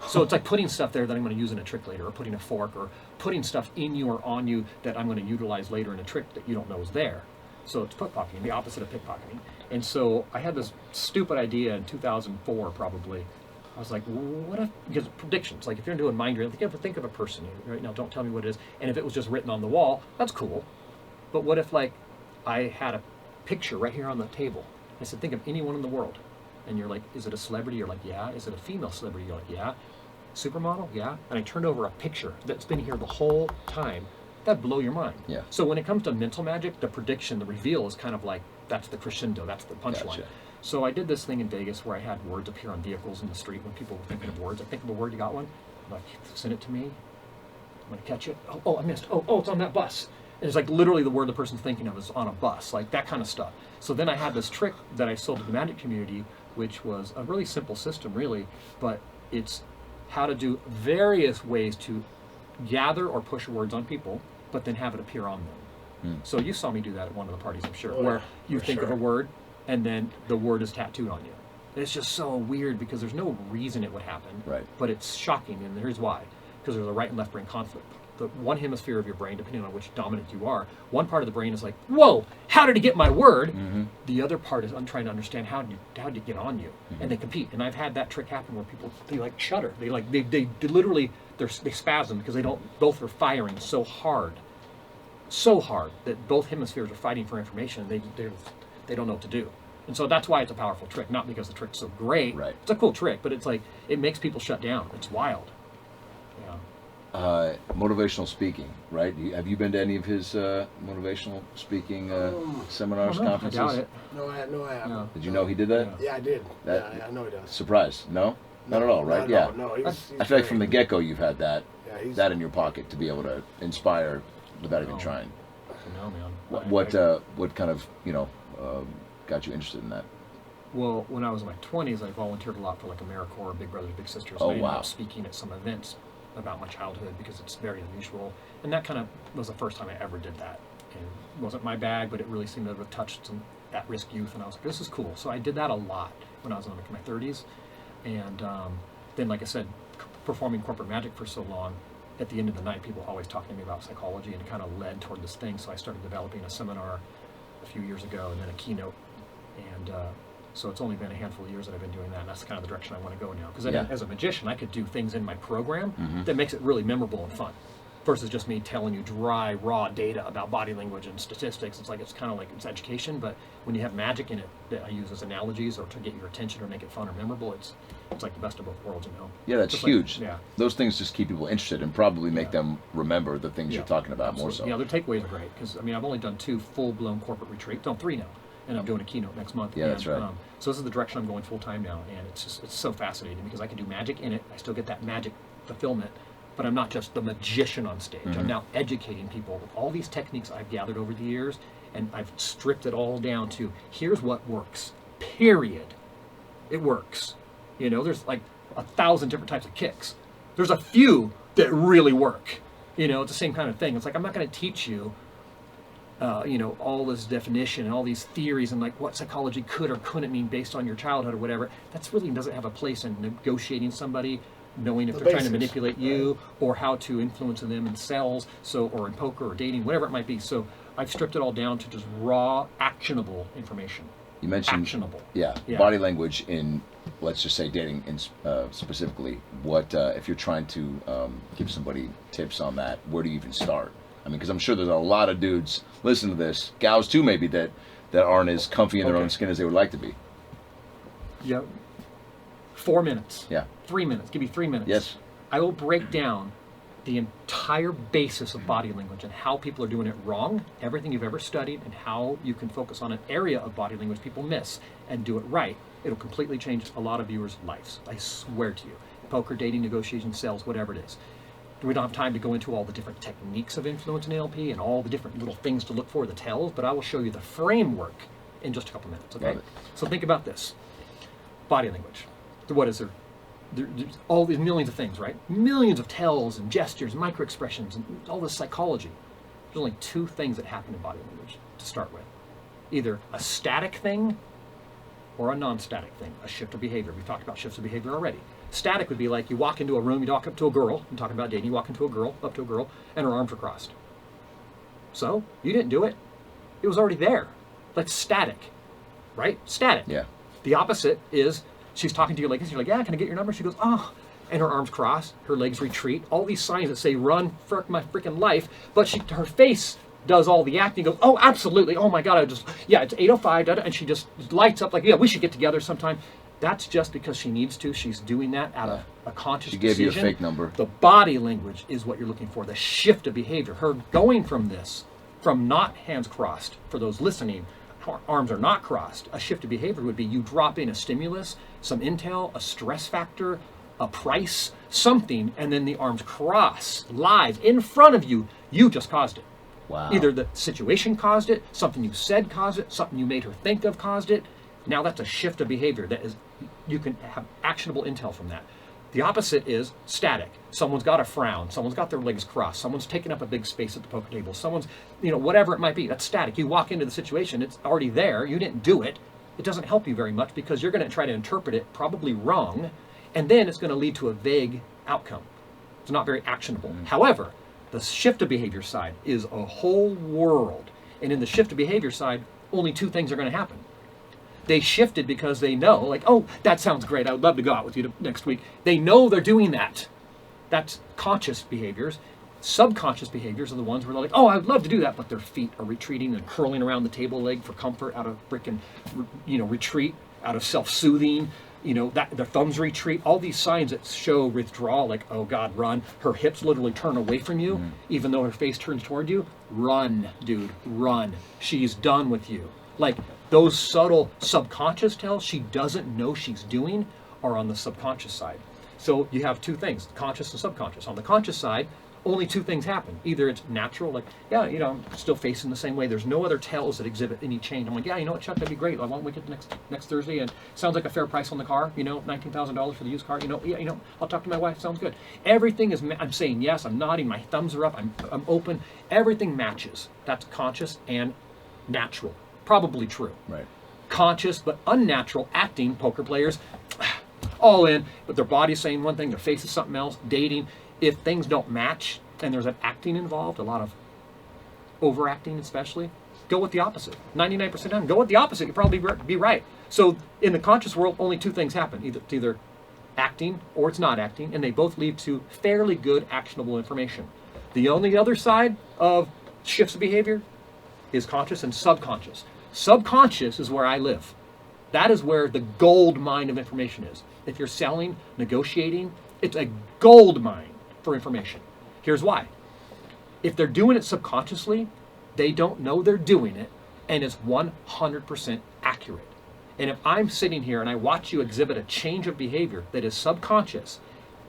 So it's like putting stuff there that I'm going to use in a trick later, or putting a fork, or putting stuff in you or on you that I'm going to utilize later in a trick that you don't know is there. So it's put-pocketing, the opposite of pickpocketing. And so I had this stupid idea in 2004 probably. I was like, what if, because predictions, like if you're doing mind reading, think of a person right now, don't tell me what it is. And if it was just written on the wall, that's cool. But what if like I had a picture right here on the table? I said, think of anyone in the world. And you're like, is it a celebrity? You're like, yeah. Is it a female celebrity? You're like, yeah. Supermodel? Yeah. And I turned over a picture that's been here the whole time. That'd blow your mind. Yeah. So when it comes to mental magic, the prediction, the reveal is kind of like, that's the crescendo, that's the punchline. Gotcha. So I did this thing in Vegas where I had words appear on vehicles in the street when people were thinking of words. I think of a word, you got one? I'm like, send it to me. I'm going to catch it. Oh, I missed. Oh, it's on that bus. And it's like literally the word the person's thinking of is on a bus, like that kind of stuff. So then I had this trick that I sold to the magic community, which was a really simple system, really, but it's how to do various ways to gather or push words on people, but then have it appear on them. So you saw me do that at one of the parties, I'm sure, where you think of a word and then the word is tattooed on you. It's just so weird because there's no reason it would happen, Right. but it's shocking, and here's why. Because there's a right and left brain conflict. The one hemisphere of your brain, depending on which dominant you are, one part of the brain is like, whoa, how did he get my word? The other part is I'm trying to understand how did it get on you? And they compete. And I've had that trick happen where people, they like shudder. They literally, they spasm because both are firing so hard that both hemispheres are fighting for information. They don't know what to do. And so that's why it's a powerful trick, not because the trick's so great. Right. It's a cool trick, but it's like, it makes people shut down. It's wild. Yeah. Motivational speaking, right? Have you been to any of his motivational speaking seminars, I don't know. conferences? I doubt it. No, I haven't. No. Did you know he did that? Yeah, I did. That- I know he does. Surprised? No? Not at all, right? Not Yeah. at all. No, he's I feel like great. from the get-go you've had that he's- that in your pocket to be able to inspire without even No. trying. No, man. What kind of got you interested in that? Well, when I was in my 20s, I volunteered a lot for like AmeriCorps, Big Brothers Big Sisters. Oh, I ended wow. up speaking at some events about my childhood because it's very unusual. And that kind of was the first time I ever did that. And it wasn't my bag, but it really seemed to have touched some at-risk youth. And I was like, this is cool. So I did that a lot when I was in like my 30s. And then, like I said, performing corporate magic for so long, at the end of the night, people always talking to me about psychology, and it kind of led toward this thing. So I started developing a seminar a few years ago and then a keynote. And so it's only been a handful of years that I've been doing that, and that's kind of the direction I want to go now. Because as a magician, I could do things in my program that makes it really memorable and fun, versus just me telling you dry, raw data about body language and statistics. It's like it's kind of like it's education, but when you have magic in it that I use as analogies or to get your attention or make it fun or memorable, it's like the best of both worlds, you know. Yeah, that's Just like- huge. yeah. Those things just keep people interested and probably make them remember the things Yeah, you're talking about more absolutely. so. Yeah, their takeaways are great because I mean I've only done 2 full-blown corporate retreats, no 3 now, and I'm doing a keynote next month. Yeah, that's right. So this is the direction I'm going full time now, and it's so fascinating because I can do magic in it. I still get that magic fulfillment, but I'm not just the magician on stage. I'm now educating people with all these techniques I've gathered over the years, and I've stripped it all down to here's what works. Period. It works. You know, there's like 1,000 different types of kicks. There's a few that really work. You know, it's the same kind of thing. It's like I'm not going to teach you, all this definition and all these theories and like what psychology could or couldn't mean based on your childhood or whatever. That's really doesn't have a place in negotiating somebody, knowing if they're trying to manipulate you or how to influence them in sales, or in poker or dating, whatever it might be. So I've stripped it all down to just raw, actionable information. You mentioned Actionable. Yeah, Yeah. body language in, let's just say, dating specifically. What if you're trying to give somebody tips on that? Where do you even start? I mean, because I'm sure there's a lot of dudes listen to this, gals too, maybe that aren't as comfy in their own skin as they would like to be. Yeah. 4 minutes. Yeah. 3 minutes. Give me 3 minutes. Yes. I will break down the entire basis of body language and how people are doing it wrong, everything you've ever studied, and how you can focus on an area of body language people miss and do it right. It'll completely change a lot of viewers' lives. I swear to you. Poker, dating, negotiation, sales, whatever it is. We don't have time to go into all the different techniques of influence in NLP and all the different little things to look for, the tells, but I will show you the framework in just a couple minutes, okay? Love it. So think about this. Body language. What is there? There's all these millions of things, right? Millions of tells and gestures, micro expressions, and all this psychology. There's only 2 things that happen in body language to start with. Either a static thing or a non-static thing, a shift of behavior. We've talked about shifts of behavior already. Static would be like you walk into a room, you walk up to a girl, I'm talking about dating, you walk up to a girl, and her arms are crossed. So, you didn't do it. It was already there. That's static, right? Static. Yeah. The opposite is she's talking to you like this, you're like, yeah, can I get your number? She goes, oh, and her arms cross, her legs retreat, all these signs that say run for my freaking life, but her face does all the acting, goes, oh, absolutely, oh my God, it's 8:05, and she just lights up like, yeah, we should get together sometime. That's just because she needs to. She's doing that out of a conscious She gave decision. you a fake number. The body language is what you're looking for, the shift of behavior. Her going from this, from not hands crossed, for those listening, arms are not crossed. A shift of behavior would be you drop in a stimulus, some intel, a stress factor, a price, something, and then the arms cross live in front of you. You just caused it. Wow. Either the situation caused it, something you said caused it, something you made her think of caused it. Now that's a shift of behavior. That is, you can have actionable intel from that. The opposite is static. Someone's got a frown. Someone's got their legs crossed. Someone's taking up a big space at the poker table. Someone's, whatever it might be. That's static. You walk into the situation. It's already there. You didn't do it. It doesn't help you very much because you're going to try to interpret it probably wrong. And then it's going to lead to a vague outcome. It's not very actionable. However, the shift of behavior side is a whole world. And in the shift of behavior side, only two things are going to happen. They shifted because they know, like, oh, that sounds great. I would love to go out with you next week. They know they're doing that. That's conscious behaviors. Subconscious behaviors are the ones where they're like, oh, I would love to do that, but their feet are retreating and curling around the table leg for comfort out of freaking, retreat, out of self-soothing. That their thumbs retreat. All these signs that show withdrawal, like, oh God, run. Her hips literally turn away from you, even though her face turns toward you. Run, dude, run. She's done with you. Like, those subtle subconscious tells she doesn't know she's doing are on the subconscious side. So you have two things, conscious and subconscious. On the conscious side, only two things happen. Either it's natural, like, yeah, I'm still facing the same way. There's no other tells that exhibit any change. I'm like, yeah, you know what, Chuck, that'd be great. Why don't we get next Thursday? And sounds like a fair price on the car, $19,000 for the used car. I'll talk to my wife. Sounds good. Everything is, I'm saying yes, I'm nodding, my thumbs are up, I'm open. Everything matches. That's conscious and natural. Probably true. Right. Conscious but unnatural acting, poker players, all in, but their body's saying one thing, their face is something else. Dating, if things don't match and there's an acting involved, a lot of overacting especially, go with the opposite. 99% of the time, go with the opposite. You'll probably be right. So in the conscious world, only two things happen. It's either acting or it's not acting, and they both lead to fairly good actionable information. The only other side of shifts of behavior is conscious and subconscious. Subconscious is where I live. That is where the gold mine of information is. If you're selling, negotiating, it's a gold mine for information. Here's why. If they're doing it subconsciously, they don't know they're doing it, and it's 100% accurate. And if I'm sitting here and I watch you exhibit a change of behavior that is subconscious,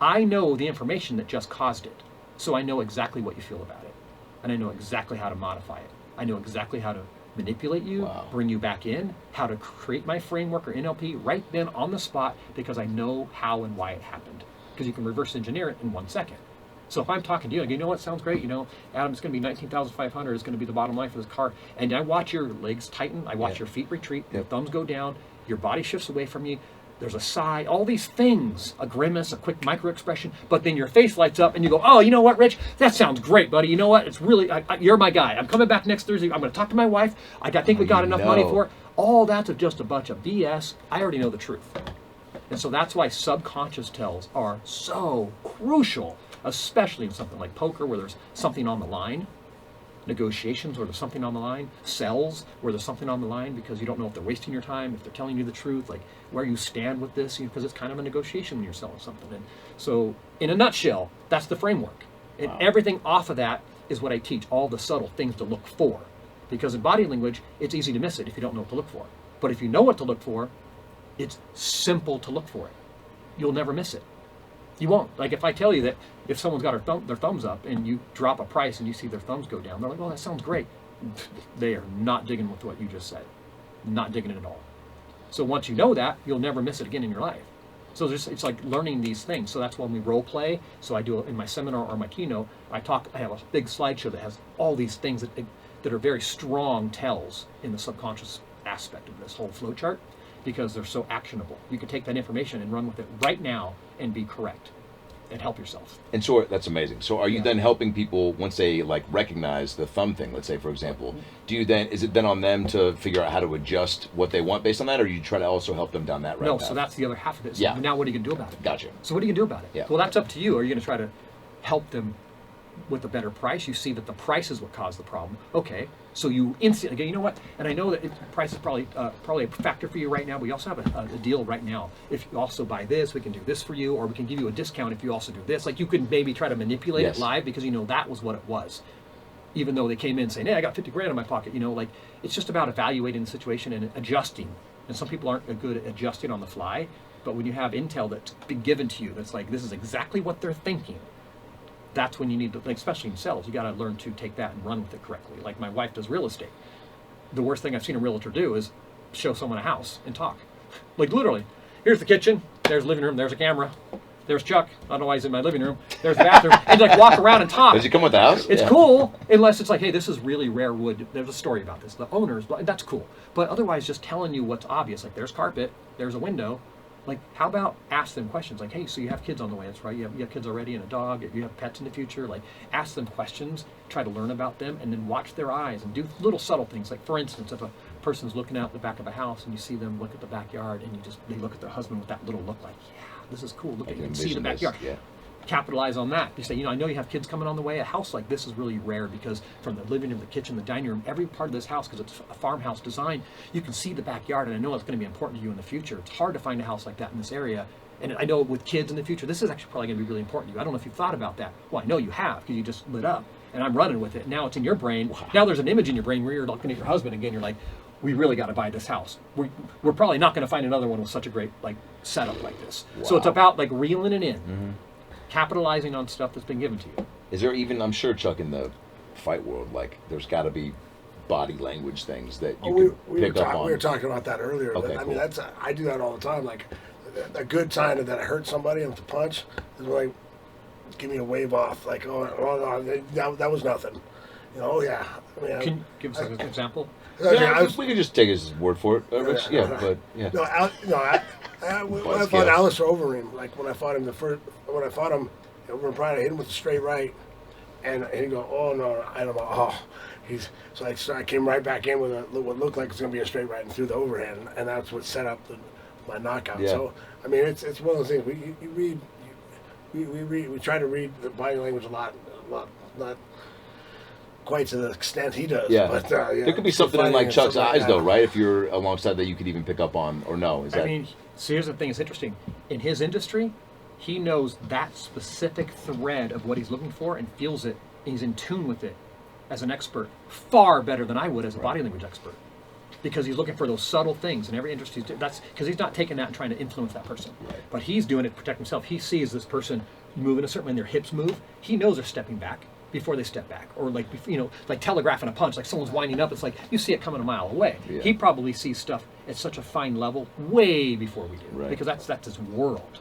I know the information that just caused it. So I know exactly what you feel about it. And I know exactly how to modify it. I know exactly how to manipulate you, bring you back in, how to create my framework or NLP right then on the spot because I know how and why it happened. Because you can reverse engineer it in 1 second. So if I'm talking to you, you know what sounds great, Adam, it's going to be $19,500, it's going to be the bottom line for this car. And I watch your legs tighten, I watch your feet retreat, your thumbs go down, your body shifts away from you, there's a sigh, all these things, a grimace, a quick micro expression, but then your face lights up and you go, oh, you know what, Rich, that sounds great, buddy. You know what, it's really, you're my guy. I'm coming back next Thursday. I'm going to talk to my wife. I think we got enough money for it. All that's just a bunch of BS. I already know the truth. And so that's why subconscious tells are so crucial, especially in something like poker where there's something on the line. Negotiations where there's something on the line, sells where there's something on the line because you don't know if they're wasting your time, if they're telling you the truth, like where you stand with this, because it's kind of a negotiation when you're selling something. And so in a nutshell, that's the framework. And everything off of that is what I teach, all the subtle things to look for. Because in body language, it's easy to miss it if you don't know what to look for. But if you know what to look for, it's simple to look for it. You'll never miss it. You won't. Like if I tell you that if someone's got their thumbs up and you drop a price and you see their thumbs go down, they're like, oh, that sounds great. They are not digging with what you just said. Not digging it at all. So once you know that, you'll never miss it again in your life. So it's like learning these things. So that's when we role play. So I do in my seminar or my keynote, I have a big slideshow that has all these things that are very strong tells in the subconscious aspect of this whole flow chart because they're so actionable. You can take that information and run with it right now and be correct and help yourself. And so that's amazing. So are you then helping people once they recognize the thumb thing, let's say, for example, is it then on them to figure out how to adjust what they want based on that, or you try to also help them down that road? No, so that's the other half of it. So now what are you going to do about it? Gotcha. So what are you going to do about it? Yeah. Well, that's up to you. Are you going to try to help them with a better price, you see that the price is what caused the problem. Okay, so you instantly go, you know what? And I know that price is probably a factor for you right now, but we also have a deal right now. If you also buy this, we can do this for you, or we can give you a discount if you also do this. Like you could maybe try to manipulate it live because you know that was what it was. Even though they came in saying, hey, I got 50 grand in my pocket, you know, like it's just about evaluating the situation and adjusting. And some people aren't good at adjusting on the fly, but when you have intel that's been given to you, that's like, this is exactly what they're thinking. That's when you need to, like, especially in sales, you got to learn to take that and run with it correctly. Like my wife does real estate. The worst thing I've seen a realtor do is show someone a house and talk. Like literally, here's the kitchen, there's the living room, there's a camera, there's Chuck. I don't know why he's in my living room. There's the bathroom. And like walk around and talk. Does he come with the house? It's cool, unless it's like, hey, this is really rare wood. There's a story about this. The owners, that's cool. But otherwise, just telling you what's obvious. Like there's carpet, there's a window. Like, how about ask them questions? Like, hey, so you have kids on the way, that's right. You have kids already and a dog. You have pets in the future. Like, ask them questions, try to learn about them, and then watch their eyes and do little subtle things. Like, for instance, if a person's looking out the back of a house and you see them look at the backyard and they look at their husband with that little look like, yeah, this is cool. Look at you and see the backyard. Capitalize on that. You say, you know, I know you have kids coming on the way. A house like this is really rare because from the living room, the kitchen, the dining room, every part of this house, because it's a farmhouse design, you can see the backyard, and I know it's going to be important to you in the future. It's hard to find a house like that in this area. And I know with kids in the future, this is actually probably going to be really important to you. I don't know if you've thought about that. Well, I know you have because you just lit up, and I'm running with it. Now it's in your brain. Wow. Now there's an image in your brain where you're looking at your husband again. You're like, we really got to buy this house. We're probably not going to find another one with such a great like setup like this. Wow. So it's about like reeling it in. Mm-hmm. Capitalizing on stuff that's been given to you. Is there even, I'm sure, Chuck, in the fight world, like there's got to be body language things that you can pick up on? We were talking about that earlier. Okay, I cool. mean, I do that all the time. Like a good sign that I hurt somebody with the punch is like, give me a wave off. Like, oh no, that was nothing. You know, oh yeah. I mean, can you give us an example? We can just take his word for it, Rich. But yeah. When I fought Alistair Overeem, like when I fought him over in Pride, I hit him with a straight right, and he'd go, oh no, I don't know, so I came right back in with what looked like it's going to be a straight right and threw the overhand, and that's what set up my knockout. Yeah. So I mean, it's one of those things we try to read the body language a lot, not quite to the extent he does. Yeah. But, there could be something in like Chuck's eyes, though, right? If you're alongside that, you could even pick up on, or no? I mean, so here's the thing. It's interesting. In his industry, he knows that specific thread of what he's looking for and feels it. And he's in tune with it as an expert, far better than I would as a body language expert, because he's looking for those subtle things in every industry. That's because he's not taking that and trying to influence that person, but he's doing it to protect himself. He sees this person moving a certain way, and their hips move. He knows they're stepping back before they step back, or like, you know, like telegraphing a punch, like someone's winding up. It's like you see it coming a mile away. Yeah. He probably sees stuff at such a fine level way before we do, because that's his world,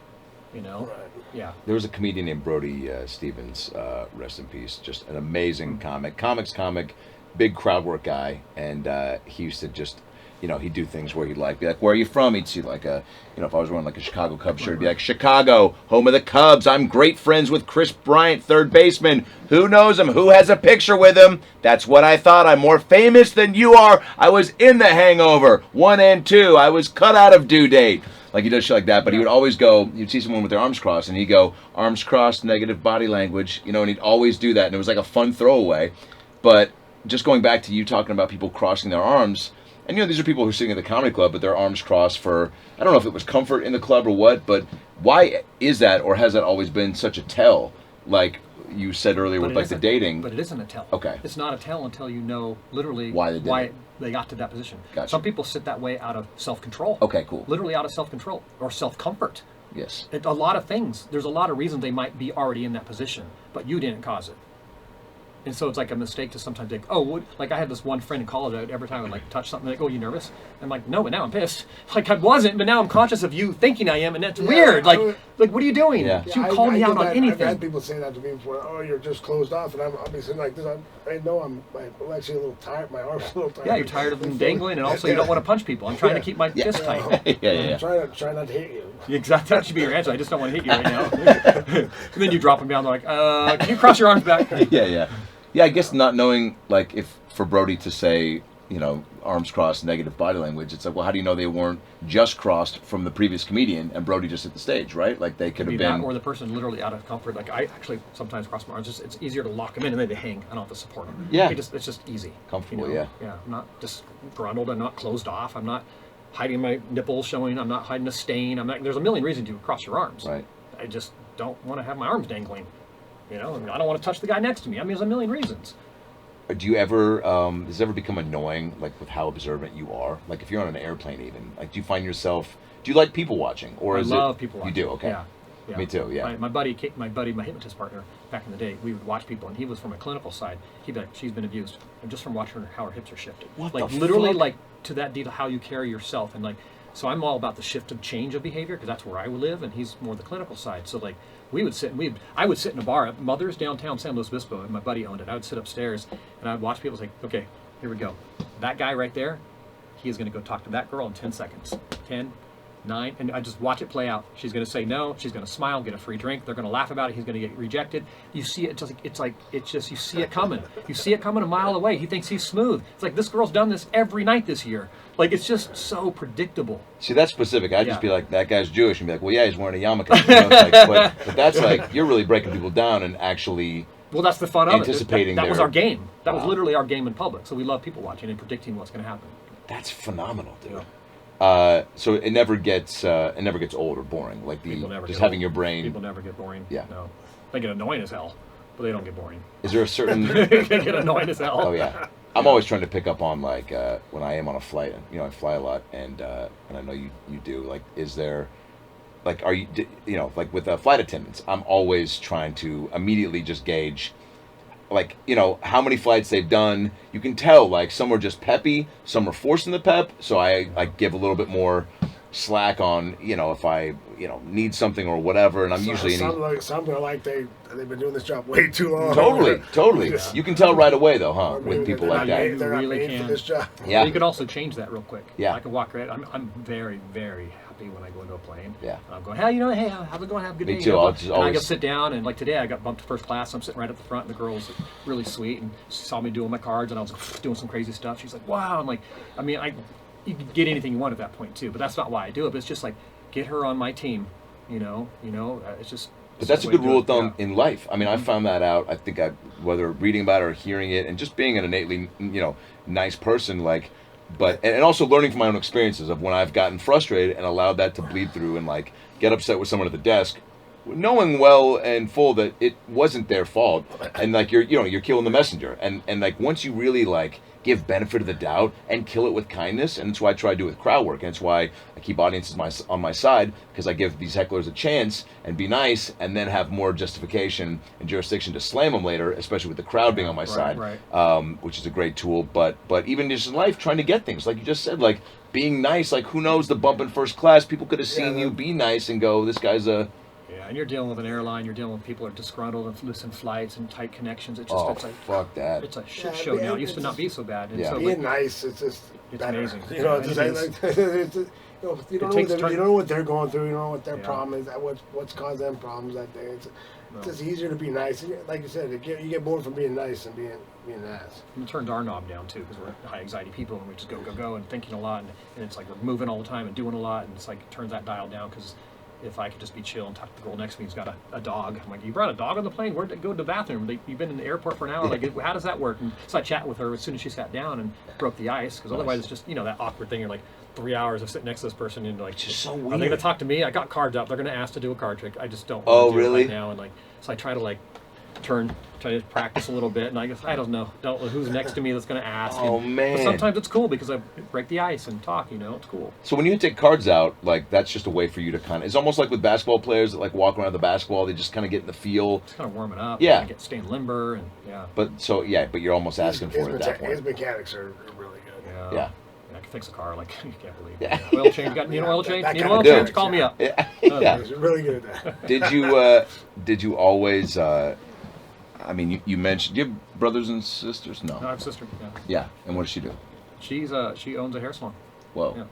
you know. Yeah. There was a comedian named Brody Stevens, rest in peace, just an amazing comic, big crowd work guy, and he used to just, you know, he'd do things where he'd be like, where are you from? He'd see like if I was wearing like a Chicago Cubs shirt, he'd be like, Chicago, home of the Cubs. I'm great friends with Chris Bryant, third baseman. Who knows him? Who has a picture with him? That's what I thought. I'm more famous than you are. I was in The Hangover 1 and 2. I was cut out of Due Date. Like he does shit like that, but he would always go, you'd see someone with their arms crossed, and he'd go, arms crossed, negative body language, you know, and he'd always do that, and it was like a fun throwaway. But just going back to you talking about people crossing their arms, and you know, these are people who are sitting at the comedy club, but their arms crossed for, I don't know if it was comfort in the club or what, but why is that, or has that always been such a tell? Like you said earlier with like the dating. But it isn't a tell. Okay. It's not a tell until you know literally why they got to that position. Gotcha. Some people sit that way out of self-control. Okay, cool. Literally out of self-control or self-comfort. Yes. A lot of things. There's a lot of reasons they might be already in that position, but you didn't cause it. And so it's like a mistake to sometimes think, like I had this one friend in college, every time I would like touch something, like, oh, you nervous? I'm like, no, but now I'm pissed. Like I wasn't, but now I'm conscious of you thinking I am, and that's weird. Like, what are you doing? Yeah. You call me out on anything. I've had people say that to me before, oh, you're just closed off, and I'll be sitting like this. I know I'm actually a little tired, my arm's a little tired. Yeah, you're tired of them dangling, and also you don't want to punch people. I'm trying to keep my fist tight. Yeah. I'm trying not to hit you. Exactly, that should be your answer. I just don't want to hit you right now. And then you drop them down, they're like, can you cross your arms back? Yeah, I guess not knowing, like, if for Brody to say, arms crossed, negative body language. It's like, well, how do you know they weren't just crossed from the previous comedian and Brody just hit the stage, right? Like they could have been, or the person literally out of comfort. Like I actually sometimes cross my arms. It's easier to lock them in and then they hang. I don't have to support them. Yeah. It's just easy. Comfortable, Yeah. I'm not just grundled. I'm not closed off. I'm not hiding my nipples showing. I'm not hiding a stain. There's a million reasons to cross your arms. Right. I just don't want to have my arms dangling. I don't want to touch the guy next to me. There's a million reasons. Do you ever, does it ever become annoying, like with how observant you are? Like if you're on an airplane even, like do you find yourself, do you like people watching? Or I love people watching. You do, okay. Yeah. Me too, yeah. My buddy, my hypnotist partner, back in the day, we would watch people, and he was from a clinical side. He'd be like, she's been abused. And just from watching her, how her hips are shifted. What like the literally fuck? like to that detail, how you carry yourself. And like, so I'm all about the shift of change of behavior, because that's where I live, and he's more the clinical side. So like, I would sit in a bar at Mother's downtown San Luis Obispo, and my buddy owned it. I would sit upstairs, and I'd watch people say, okay, here we go. That guy right there, he is going to go talk to that girl in 10 seconds. 10, 9, and I just watch it play out. She's going to say no. She's going to smile, get a free drink. They're going to laugh about it. He's going to get rejected. You see it, you see it coming. You see it coming a mile away. He thinks he's smooth. It's like, this girl's done this every night this year. Like, it's just so predictable. See, that's specific. I'd just Yeah. be like, that guy's Jewish, and be like, well, yeah, he's wearing a yarmulke. It's like, but that's like, you're really breaking people down and actually. Well, that's the fun of it. Anticipating That was their- our game. That was Wow. literally our game in public. So we love people watching and predicting what's going to happen. That's phenomenal, dude. Yeah. So it never gets old or boring. Like People never just get having old. your brain. People never get boring. Yeah. No. They get annoying as hell, but they don't get boring. Is there a certain? They get annoying as hell. Oh yeah. I'm always trying to pick up on like when I am on a flight. I fly a lot, and I know you do. Like, is there, like, are you like with flight attendants? I'm always trying to immediately just gauge, like, how many flights they've done. You can tell, like, some are just peppy, some are forcing the pep. So I give a little bit more slack on if I need something or whatever, and I'm usually some are like they've been doing this job way too long. Totally. Just- You can tell right away though, huh? Or With maybe people they're like not that. made- They're not Really made can. for this job. Yeah. You could also change that real quick. Yeah. I can walk right. I'm very, very happy when I go into a plane. Yeah. And I'm going, hey, how's it going? Have a good Me day. too. I'll just and I always- go sit down, and like today, I got bumped to first class. I'm sitting right at the front, and the girl's really sweet, and she saw me doing my cards, and I was doing some crazy stuff. She's like, wow. I'm like, you can get anything you want at that point too, but that's not why I do it. But it's just like, get her on my team. It's just. But that's a the way good to do rule it. of thumb Yeah. in life. I mean, I found that out. I think whether reading about it or hearing it, and just being an innately, nice person, like, and also learning from my own experiences of when I've gotten frustrated and allowed that to bleed through and like get upset with someone at the desk, knowing well and full that it wasn't their fault, and like you're killing the messenger, and like once you really like give benefit of the doubt and kill it with kindness, and that's why I try to do with crowd work, and it's why I keep audiences on my side, because I give these hecklers a chance and be nice, and then have more justification and jurisdiction to slam them later, especially with the crowd being on my side, which is a great tool. But even just in life, trying to get things like you just said, like being nice, like who knows, the bump in first class, people could have seen you be nice and go, this guy's a. Yeah, and you're dealing with an airline. You're dealing with people who are disgruntled and missing flights and tight connections. It's just Fuck that. It's a shit Yeah, show now. It it's used to not be so bad. And Yeah. so, Being nice, it's just It's better. amazing. You know, Yeah, it's just it like, is. you don't takes know turn- you don't know what they're going through. You don't know what their Yeah. problem is. What's caused them problems that day. It's No. just easier to be nice. And like you said, you get bored from being nice and being an ass. And it turns our knob down too, because we're high anxiety people and we just go and thinking a lot, and it's like we're moving all the time and doing a lot, and it's like it turns that dial down. Because if I could just be chill and talk to the girl next to me who's got a dog, I'm like, you brought a dog on the plane? Where'd it go to the bathroom? You've been in the airport for an hour. Like, how does that work? And so I chat with her as soon as she sat down and broke the ice, because otherwise it's just that awkward thing. You're like 3 hours of sitting next to this person and like, just so are they weird. gonna talk to me? I got cards up. They're gonna ask to do a card trick. I just don't. Oh, Want to do really? It right now, and like, so I try to try to practice a little bit, and I guess I don't know who's next to me that's going to ask. Oh, and, man. But sometimes it's cool because I break the ice and talk. It's cool. So when you take cards out, like that's just a way for you to kind of. It's almost like with basketball players that like walk around the basketball. They just kind of get in the feel. Just kind of warming up. Yeah. And staying limber and yeah. But you're almost asking for it at that His point. mechanics are really good. Yeah. I can fix a car like you can't believe. Yeah. It. Oil change. Need an oil change? that Need an kind oil of change? dude. Call me up. Yeah. Yeah. He's really good at that. Did you always? I mean, you mentioned, do you have brothers and sisters? No. No, I have a sister. Yeah. Yeah. And what does she do? She owns a hair salon. Whoa. Yeah.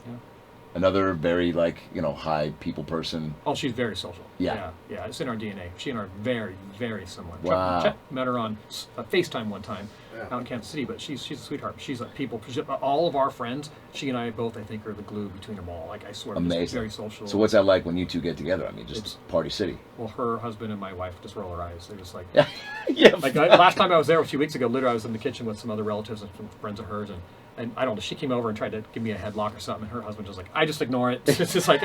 Another very like high people person. Oh, she's very social. Yeah. Yeah. It's in our DNA. She and I are very, very similar. Wow. Chuck met her on FaceTime one time Yeah. out in Kansas City, but she's a sweetheart. She's like people. All of our friends, she and I both, I think, are the glue between them all. Like I swear, Amazing. Just very social. So what's that like when you two get together? I mean, just It's- party city. Well, her husband and my wife just roll their eyes. They're just like, Yeah. like last time I was there a few weeks ago. Literally, I was in the kitchen with some other relatives and some friends of hers, and I don't know. She came over and tried to give me a headlock or something, and her husband just like, I just ignore it. It's just like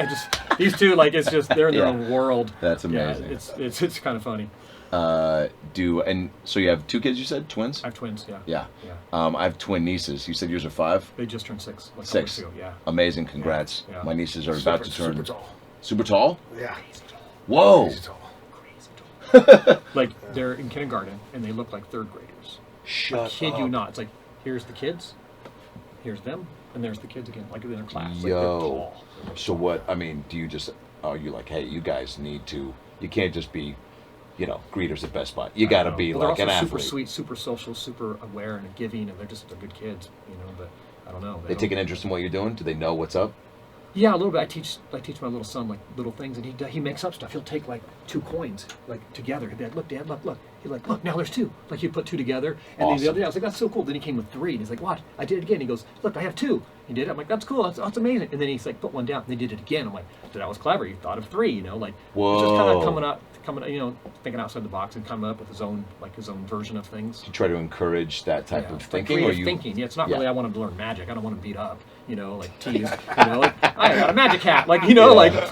these two, like it's just they're in their Yeah. own world. That's amazing. Yeah, it's kind of funny. And so you have 2 kids? You said twins? I have twins. Yeah. Yeah. Yeah. I have twin nieces. You said yours are 5. They just turned 6. Like 6. A week ago. Yeah. Amazing. Congrats. Yeah. My nieces are about to turn super tall. super tall. Yeah. Whoa. Crazy tall. Like they're in kindergarten and they look like 3rd graders. Shut I kid up. you not. It's like here's the kids, here's them, and there's the kids again, like in their class. Like, they're Yo. tall. So what? I mean, do you just? Are you like, hey, you guys need to? You can't just be, greeters at Best Buy. You got to be Well, like they're an also athlete. super sweet, super social, super aware and giving, and they're good kids, But I don't know. They take an interest in what you're doing. Do they know what's up? Yeah, a little bit. I teach my little son like little things, and he makes up stuff. He'll take like 2 coins like together. He'd be like, "Look, Dad, look." He's like, "Look, now there's 2." Like he'd put 2 together, and then the Awesome. other day I was like, "That's so cool." Then he came with 3, and he's like, "What?" I did it again. He goes, "Look, I have 2." He did it. I'm like, "That's cool. That's amazing." And then he's like, "Put 1 down." And they did it again. I'm like, "That was clever. You thought of 3." Like it's just kind of coming, thinking outside the box and coming up with his own version of things. You try to encourage that type Yeah, of like thinking, or creative you? thinking. Yeah, it's not Yeah. really. I want him to learn magic. I don't want him beat up. Like tease. Like I got a magic hat. Like like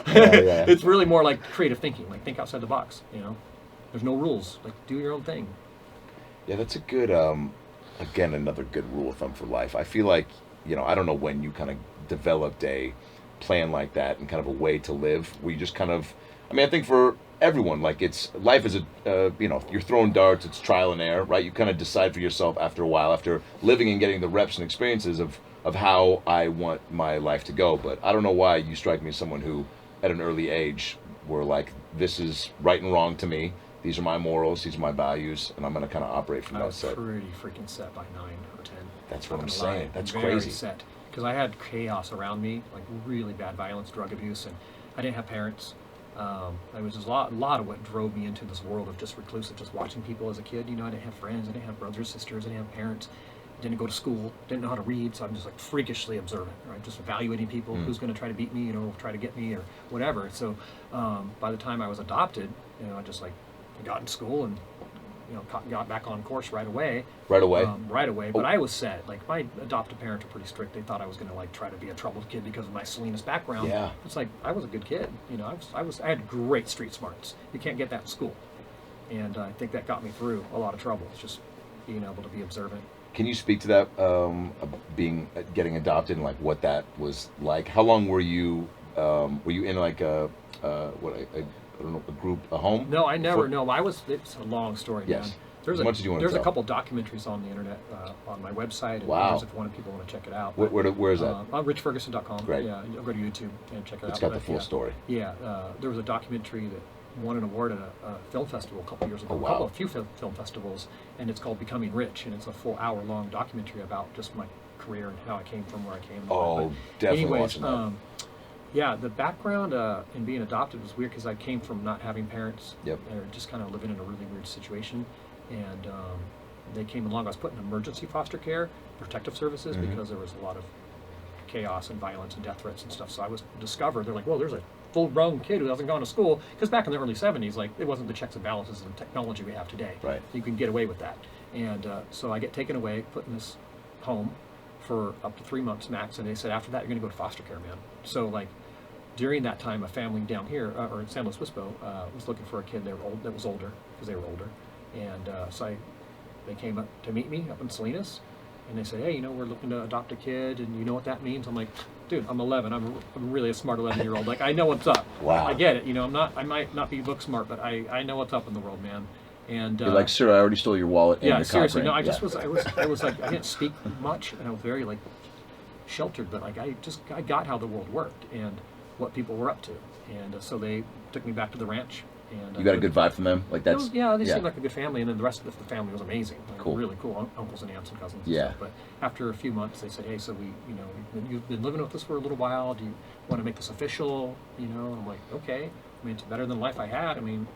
Yeah. it's really more like creative thinking. Like think outside the box. There's no rules. Like do your own thing. Yeah, that's a good. Again, another good rule of thumb for life. I feel like I don't know when you kind of developed a plan like that and kind of a way to live where you just kind of. I mean, I think for everyone, like it's life is you're throwing darts. It's trial and error, right? You kind of decide for yourself after a while, after living and getting the reps and experiences of how I want my life to go. But I don't know why you strike me as someone who, at an early age, were like, this is right and wrong to me. These are my morals. These are my values, and I'm going to kind of operate from I that was set. pretty freaking set by 9 or 10. That's what Not I'm gonna lie. saying. That's Very crazy. set because I had chaos around me, like really bad violence, drug abuse, and I didn't have parents. I was just a lot of what drove me into this world of just reclusive, just watching people as a kid. I didn't have friends, I didn't have brothers, sisters, I didn't have parents, didn't go to school, didn't know how to read, so I'm just like freakishly observant, right? Just evaluating people, who's going to try to beat me, try to get me or whatever. So by the time I was adopted, I just like got in school and got back on course right away. Right away. Right away. But I was set. Like my adoptive parents were pretty strict. They thought I was going to like try to be a troubled kid because of my Salinas background. Yeah. It's like I was a good kid. I had great street smarts. You can't get that in school, and I think that got me through a lot of trouble. It's just being able to be observant. Can you speak to that, getting adopted and like what that was like? How long were you in like I don't know, a group, a home? No, I never. No, it's a long story, Yes. man. There's As much as you want to There's a tell. couple documentaries on the internet, on my website. And Wow. If people want to check it out. Where is that? On richferguson.com. Great. Yeah, you'll go to YouTube and check it out. It's got the But, full yeah. story. Yeah, there was a documentary that won an award at a film festival a couple years ago. Oh, wow. A few film festivals, and it's called Becoming Rich, and it's a full hour-long documentary about just my career and how I came from where I came. Oh, definitely watching that. Yeah, the background in being adopted was weird because I came from not having parents. Yep. They were just kind of living in a really weird situation, and they came along. I was put in emergency foster care, protective services, because there was a lot of chaos and violence and death threats and stuff. So I was discovered. They're like, well, there's a full-grown kid who hasn't gone to school, because back in the early 70s, like it wasn't the checks and balances and technology we have today. Right. You can get away with that, and so I get taken away, put in this home for up to 3 months max, and they said after that you're going to go to foster care, man. So like during that time, a family down here or in San Luis Obispo was looking for a kid that was older because they were older, and so they came up to meet me up in Salinas, and they said, hey, we're looking to adopt a kid, and you know what that means? I'm like, dude, I'm 11. I'm really a smart 11-year-old. Like I know what's up. Wow. I get it. I might not look smart, but I know what's up in the world, man. And You're like, sir, I already stole your wallet and yeah, your seriously. No, cock I ring. just Yeah. I was like, I didn't speak much, and I was very like sheltered, but like I got how the world worked and what people were up to, and so they took me back to the ranch And You got a good vibe from them? Like that's they seemed like a good family, and then the rest of the family was amazing. Like, cool. Really cool uncles and aunts and cousins. And Yeah. stuff. But after a few months, they said, "Hey, so you've been living with us for a little while. Do you want to make this official?" And I'm like, "Okay. I mean, it's better than the life I had. I mean,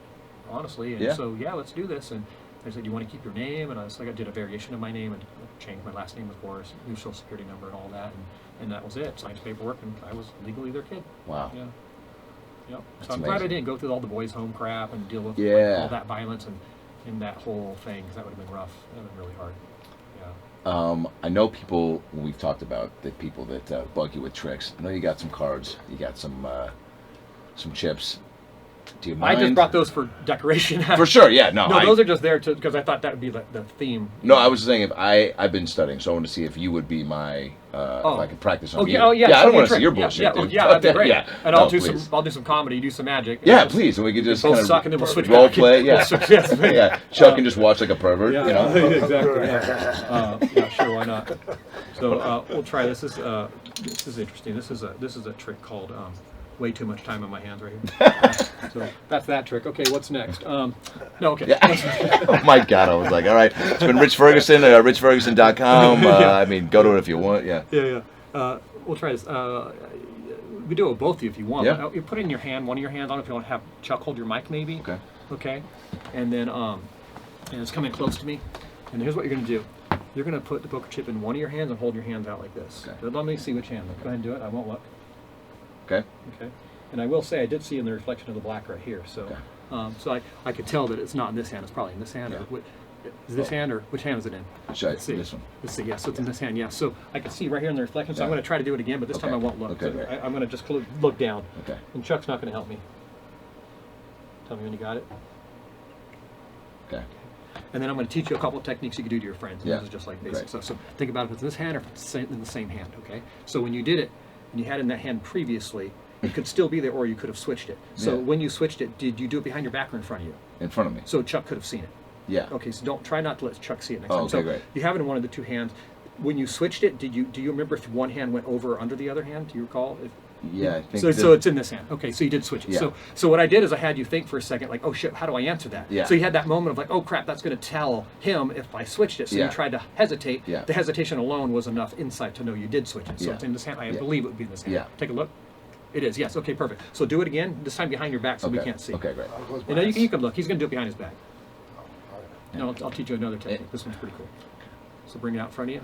honestly." And so let's do this. And they said, "Do you want to keep your name?" And I was like, I did a variation of my name and changed my last name, of course, new social security number, and all that. And that was it. Signed paperwork, and I was legally their kid. Wow. Yeah. Yep. That's So I'm glad I amazing. didn't go through all the boys' home crap and deal with all that violence and that whole thing, because that would have been rough. That would have been really hard. Yeah. I know people, we've talked about the people that bug you with tricks. I know you got some cards, you got some chips. Do you mind? I just brought those for decoration. For sure, yeah. No, those are just there because I thought that would be the theme. No, I was just saying, if I've been studying, so I want to see if you would be my, if I could practice on you. Yeah, Yeah, I don't want to see your bullshit, dude. That'd be great. Yeah. And No, I'll do please. I'll do some comedy, you do some magic. Yeah, please. And we could just both kind suck and then we'll switch role back. play. Yeah. Yes. Yeah. Chuck can just watch like a pervert, Yeah, you know? exactly. Yeah, sure, why not? So we'll try this. This is interesting. This is a trick called way too much time on my hands right here. So that's that trick. Okay, what's next? No, okay. Yeah. Oh my God, I was like, all right. It's been Rich Ferguson, richferguson.com. I mean, go to it if you want. Yeah. Yeah. We'll try this. We do it with both of you if you want. Yeah. You put it in your hand, one of your hands. I don't know if you want to have Chuck hold your mic, maybe. Okay. Okay. And then and it's coming close to me. And here's what you're going to do. You're going to put the poker chip in one of your hands and hold your hands out like this. Okay. But let me see which hand. Go ahead and do it. I won't look. Okay. Okay. And I will say I did see in the reflection of the black right here. So so I could tell that it's not in this hand. It's probably in this hand. Yeah. Or is this hand, or which hand is it in? Let's see. This one. Let's see. Yeah, so it's in this hand. Yeah. So I can see right here in the reflection. So I'm going to try to do it again, but this time I won't look. Okay. So I'm going to just look down. Okay. And Chuck's not going to help me. Tell me when you got it. Okay. And then I'm going to teach you a couple of techniques you can do to your friends. Yeah. This is just like basic Great. stuff. So think about if it's in this hand or if it's in the same hand. Okay. So when you did it, and you had it in that hand previously, it could still be there, or you could have switched it. So when you switched it, did you do it behind your back or in front of you? In front of me. So Chuck could have seen it. Yeah. Okay, so try not to let Chuck see it next Oh, time. okay, So great. you have it in one of the two hands. When you switched it, do you remember if one hand went over or under the other hand? Do you recall? Yeah, I think So it's in this hand. Okay, so you did switch it. Yeah. So what I did is I had you think for a second, like, oh shit, how do I answer that? Yeah. So you had that moment of like, oh crap, that's going to tell him if I switched it. So you tried to hesitate. Yeah. The hesitation alone was enough insight to know you did switch it. So Yeah. it's in this hand. I Yeah. believe it would be in this hand. Yeah. Take a look. It is. Yes. Okay. Perfect. So do it again. This time behind your back, so we can't see. Okay, great. You know, you can look. He's going to do it behind his back. No, I'll teach you another technique. This one's pretty cool. So bring it out in front of you.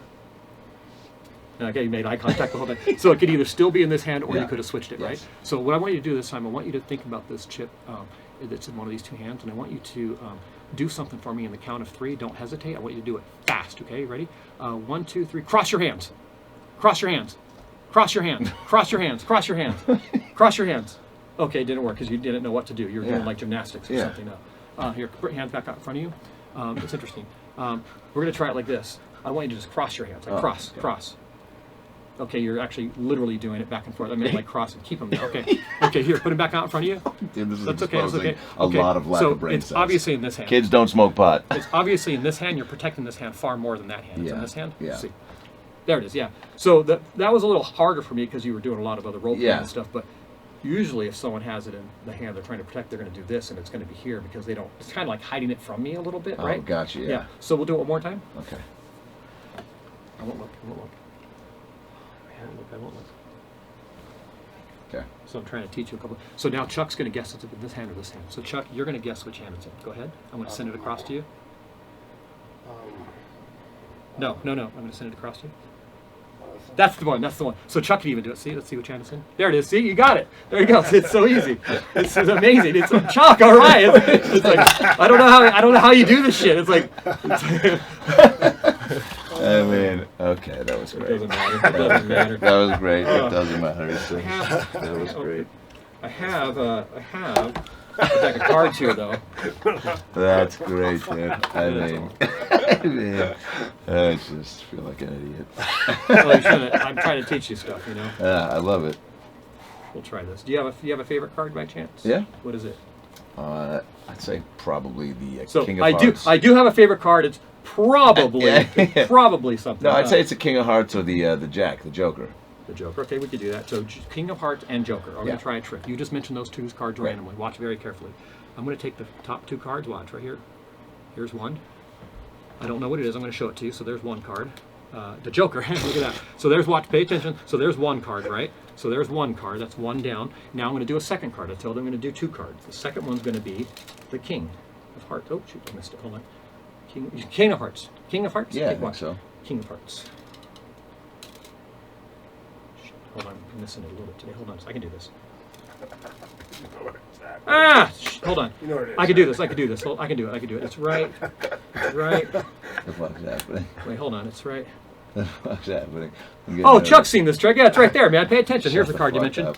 Okay, you made eye contact the whole time. So it could either still be in this hand, or you could have switched it, right? So what I want you to do this time, I want you to think about this chip that's in one of these two hands, and I want you to do something for me in the count of 3. Don't hesitate. I want you to do it fast. Okay, ready? 1, 2, 3. Cross your hands. Cross your hands. Cross your hands. Cross your hands. Cross your hands. Cross your hands. Okay, it didn't work because you didn't know what to do. You were doing like gymnastics or something. Here, put your hands back out in front of you. It's interesting. We're going to try it like this. I want you to just cross your hands. Like cross. Okay, you're actually literally doing it back and forth. I mean, like cross and keep them there. Okay. Okay, here, put them back out in front of you. Dude, this is That's okay. That's okay. a lot of lack of brain it's cells. obviously in this hand. Kids don't smoke pot. It's obviously in this hand. You're protecting this hand far more than that hand. It's in this hand. Yeah. See. There it is. Yeah. So that was a little harder for me because you were doing a lot of other role playing and stuff. But usually, if someone has it in the hand they're trying to protect, they're going to do this, and it's going to be here because they don't. It's kind of like hiding it from me a little bit, right? Oh, gotcha. Yeah. So we'll do it one more time. Okay. I won't look. I won't look. I won't look. Okay. So I'm trying to teach you a couple. So now Chuck's going to guess it's in this hand or this hand. So Chuck, you're going to guess which hand it's in. Go ahead. I'm going to send it across to you. No. I'm going to send it across to you. That's the one. That's the one. So Chuck can even do it. See, let's see which hand it's in. There it is. See, you got it. There you go. It's so easy. It's amazing. It's Chuck. All right. It's like I don't know how you do this shit. It's like. I mean, okay, that was great. It doesn't matter. It doesn't matter. That was great. It doesn't matter. That was great. I have a deck of cards here though. That's great, dude. I mean, I just feel like an idiot. Well, I'm trying to teach you stuff, you know. Yeah, I love it. We'll try this. Do you have a favorite card by chance? Yeah. What is it? I'd say probably the So King of Hearts. I do have a favorite card. It's probably probably something. No, I'd say it's the King of Hearts or the Jack, the Joker. The Joker. Okay, we could do that. So King of Hearts and Joker. I'm going to try a trick. You just mentioned those two cards randomly. Watch very carefully. I'm going to take the top 2 cards. Watch right here. Here's one. I don't know what it is. I'm going to show it to you. So there's one card. The Joker. Look at that. So there's watch. Pay attention. So there's one card, right? So there's one card. That's one down. Now I'm going to do a second card. I told them I'm going to do 2 cards. The second one's going to be the King of Hearts. Oh shoot, I missed it. Hold on. King of Hearts. King of Hearts. Yeah, I Take think one. so. King of Hearts. Hold on, I'm missing it a little bit today. Hold on, I can do this. Hold on. You know what it is. I can do this. I can do this. I can do it. I can do it. It's right. It's right. The fuck's happening? Wait, hold on. It's right. The fuck's happening? Oh, Chuck's seen this trick. Yeah, it's right there, man. Pay attention. Here's the card you mentioned.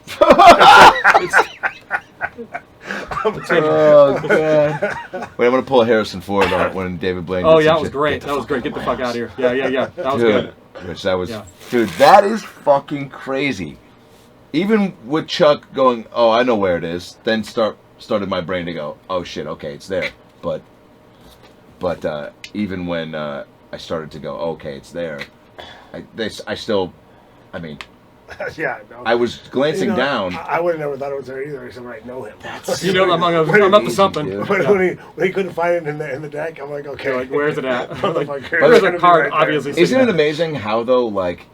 Oh god! Wait, I'm gonna pull a Harrison Ford on when David Blaine. Oh did yeah, some that was shit. great. That was great. Get the fuck out of here. Yeah. That was Dude, good. Rich, that was, Yeah. dude, that is fucking crazy. Even with Chuck going, oh, I know where it is, then started my brain to go, oh shit, okay, it's there. But even when I started to go, okay, it's there, I still, I mean, Yeah, no. I was glancing down. I would have never thought it was there either, except I know him. You know, I'm up to something. Dude. when he couldn't find it in the deck, I'm like, okay. You're like, where's it at? Like, Motherfucker, there's it's a gonna be card, right there. obviously. Isn't it amazing how though, like,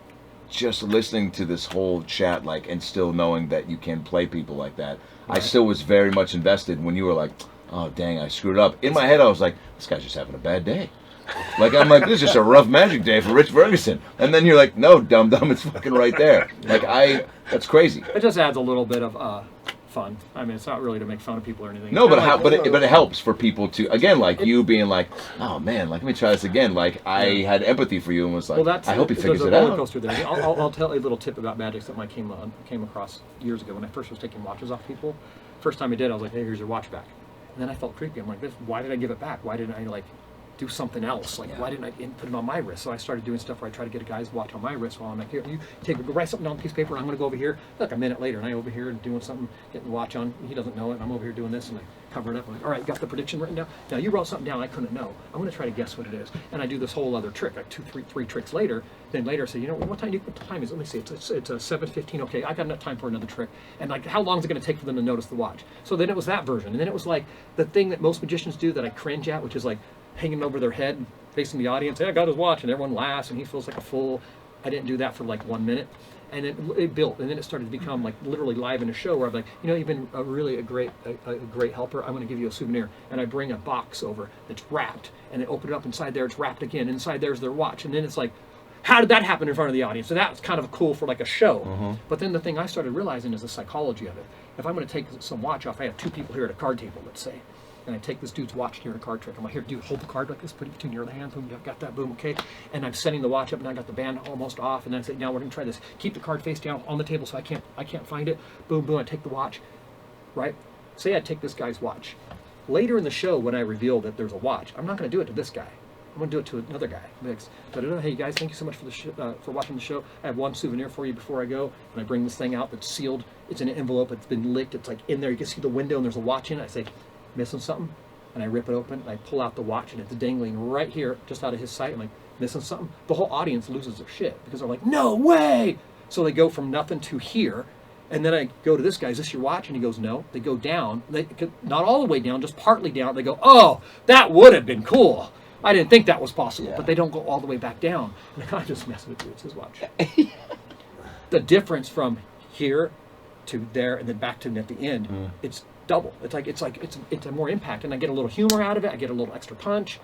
just listening to this whole chat, like, and still knowing that you can play people like that, I still was very much invested when you were like, oh dang, I screwed up. In my head, I was like, this guy's just having a bad day. Like, I'm like, this is just a rough magic day for Rich Ferguson. And then you're like, no, dum it's fucking right there. Like, that's crazy. It just adds a little bit of fun. I mean, it's not really to make fun of people or anything. No, It's but kinda but it helps for people to, again, like you being like, oh man, like, let me try this again. Like, I had empathy for you and was like, I hope he figures there's it a roller out. coaster there. I'll tell a little tip about magic that I came across years ago when I first was taking watches off people. First time I did, I was like, hey, here's your watch back. And then I felt creepy. I'm like, why did I give it back? Why didn't I, like, do something else? Like, why didn't I put it on my wrist? So I started doing stuff where I try to get a guy's watch on my wrist while I'm like, here, you write something down on a piece of paper, and I'm going to go over here. Look, a minute later, and I'm over here doing something, getting the watch on. He doesn't know it, and I'm over here doing this, and I cover it up. I'm like, all right, got the prediction written down? Now, you wrote something down I couldn't know. I'm going to try to guess what it is. And I do this whole other trick, like three tricks later. Then later I say, you know, what time is it? Let me see, it's 7:15. Okay, I got enough time for another trick. And like, how long is it going to take for them to notice the watch? So then it was that version. And then it was like the thing that most magicians do that I cringe at, which is like hanging over their head, facing the audience. Hey, I got his watch, and everyone laughs, and he feels like a fool. I didn't do that for like 1 minute, and it built, and then it started to become like literally live in a show where I'm like, you know, you've been a great helper. I'm going to give you a souvenir, and I bring a box over that's wrapped, and they open it up. Inside there, it's wrapped again. Inside there's their watch, and then it's like, how did that happen in front of the audience? So that's kind of cool for like a show. But then the thing I started realizing is the psychology of it. If I'm going to take some watch off, I have 2 people here at a card table, let's say. And I take this dude's watch here in a card trick. I'm like, here, dude, hold the card like this, put it between your hands, boom, got that, boom, okay. And I'm setting the watch up, and I got the band almost off, and then I say, now we're gonna try this. Keep the card face down on the table so I can't find it. Boom, boom, I take the watch, right? Say I take this guy's watch. Later in the show, when I reveal that there's a watch, I'm not gonna do it to this guy. I'm gonna do it to another guy. Next, hey guys, thank you so much for watching the show. I have one souvenir for you before I go, and I bring this thing out that's sealed. It's in an envelope. It's been licked. It's like in there. You can see the window, and there's a watch in it. I say, missing something? And I rip it open, and I pull out the watch, and it's dangling right here, just out of his sight. I'm like, missing something? The whole audience loses their shit, because they're like, no way! So they go from nothing to here, and then I go to this guy, is this your watch? And he goes, no. They go down, not all the way down, just partly down. They go, oh, that would have been cool. I didn't think that was possible, but they don't go all the way back down. And the guy just messing with you, it's his watch. The difference from here to there, and then back to at the end, it's double. It's a more impact, and I get a little humor out of it. I get a little extra punch.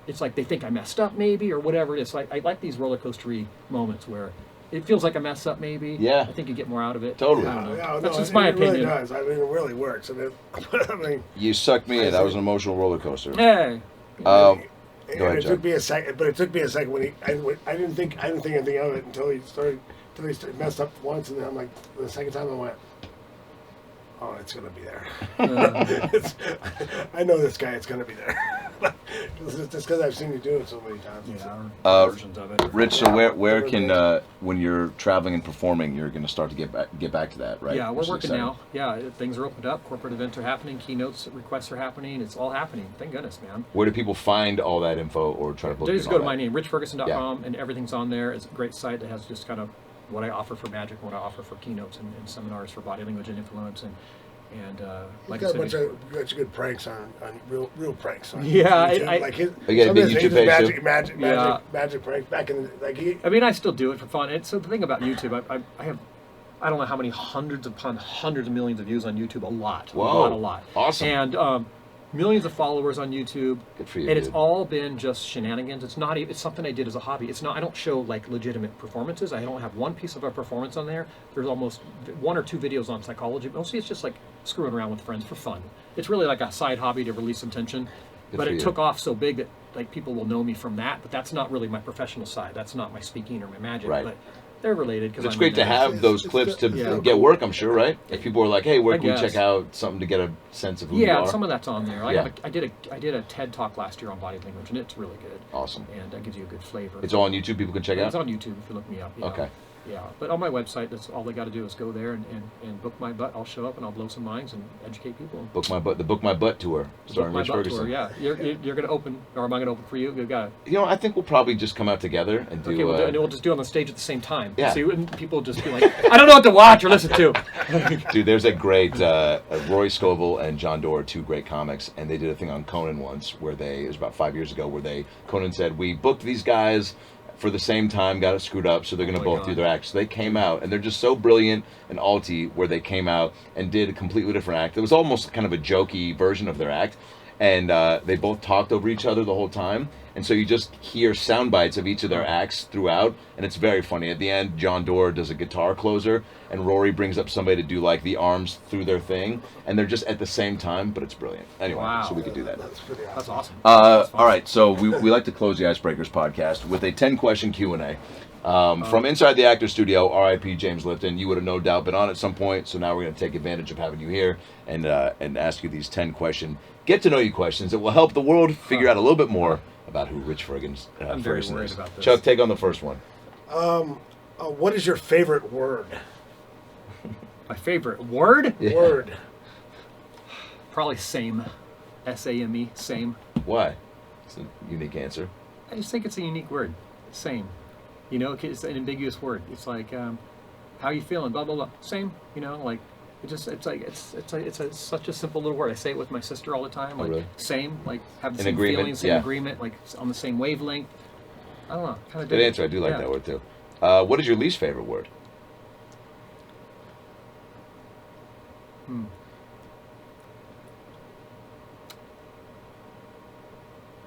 It's like they think I messed up maybe, or whatever it is. So I like these roller coastery moments where it feels like I messed up maybe. Yeah. I think you get more out of it. Totally. I don't know. Yeah, That's no, just my opinion. It really does. I mean, it really works. I mean, You sucked me in. That was an emotional roller coaster. Hey. Go ahead, it Chuck. took me a second, but it took me a second when I didn't think anything of it until he messed up once, and then I'm like, the second time I went, oh, it's gonna be there. I know this guy. It's gonna be there. Just because I've seen you do it so many times. Yeah, versions of it. Rich, so where can when you're traveling and performing, you're going to start to get back to that, right? Yeah, we're Which is working exciting. now. Yeah, things are opened up. Corporate events are happening. Keynotes requests are happening. It's all happening. Thank goodness, man. Where do people find all that info or try to book? They just and go all to my that? name, richferguson.com, and everything's on there. It's a great site that has just kind of what I offer for magic, what I offer for keynotes and seminars for body language and influence. And And Like like I got a said, bunch of good pranks on real pranks on Yeah, YouTube. I- like his, You got a some big of his YouTube his page, too? magic pranks back in the, like he. I mean, I still do it for fun. And so the thing about YouTube, I have, I don't know how many hundreds upon hundreds of millions of views on YouTube. A lot. Whoa. A lot. Awesome. And millions of followers on YouTube. Good for you, And it's dude. all been just shenanigans. It's not even, it's something I did as a hobby. It's not, I don't show like legitimate performances. I don't have one piece of a performance on there. There's almost 1 or 2 videos on psychology. Mostly it's just like screwing around with friends for fun. It's really like a side hobby to release some tension. Good But for it you. took off so big that like people will know me from that. But that's not really my professional side. That's not my speaking or my magic. Right. But they're related. It's great to have those clips to Yeah. get work, I'm sure, right? If people are like, hey, where I can we guess. check out something to get a sense of who you Yeah, are? some of that's on there. Yeah. I did a TED talk last year on body language, and it's really good. Awesome. And that gives you a good flavor. It's all on YouTube. People can check It's out. on YouTube if you look me up. Yeah. Okay. Yeah, but on my website, that's all they got to do is go there and book my butt. I'll show up and I'll blow some minds and educate people. Book My Butt, the Book My Butt tour, starring Book Rich my butt Ferguson. tour. Yeah, you're going to open, or am I going to open for you? You got it. You know, I think we'll probably just come out together and do. Okay, and we'll just do it on the stage at the same time. Yeah. See, and people just be like, I don't know what to watch or listen to. Dude, there's a great Roy Scovel and John Doerr, 2 great comics, and they did a thing on Conan once where it was about 5 years ago, where Conan said, we booked these guys for the same time, got it screwed up, so they're going to Oh my both do God. their act. So they came out, and they're just so brilliant and alty, where they came out and did a completely different act. It was almost kind of a jokey version of their act, and they both talked over each other the whole time. And so you just hear sound bites of each of their acts throughout, and it's very funny. At the end, John Doerr does a guitar closer, and Rory brings up somebody to do like the arms through their thing, and they're just at the same time, but it's brilliant. Anyway, Wow. so we could do that. That's pretty awesome. That's awesome. All right, so we like to close the Icebreakers podcast with a 10-question Q&A. From inside the actor studio, R.I.P. James Lifton. You would have no doubt been on at some point, so now we're going to take advantage of having you here and ask you these 10-question get-to-know-you questions that will help the world figure out a little bit more about who Rich Ferguson I'm very Ferguson worried is. about this. Chuck, take on the first one. What is your favorite word? My favorite word? Yeah. Word. Probably same. S-A-M-E, same. Why? It's a unique answer. I just think it's a unique word. Same. You know, it's an ambiguous word. It's like, how you feeling? Blah blah blah. Same. You know, like it's such a simple little word. I say it with my sister all the time. Like really? same. Like have the In same agreement, feelings, same yeah. agreement. Like on the same wavelength. I don't know. Kind of Good answer. I do like that word too. What is your least favorite word?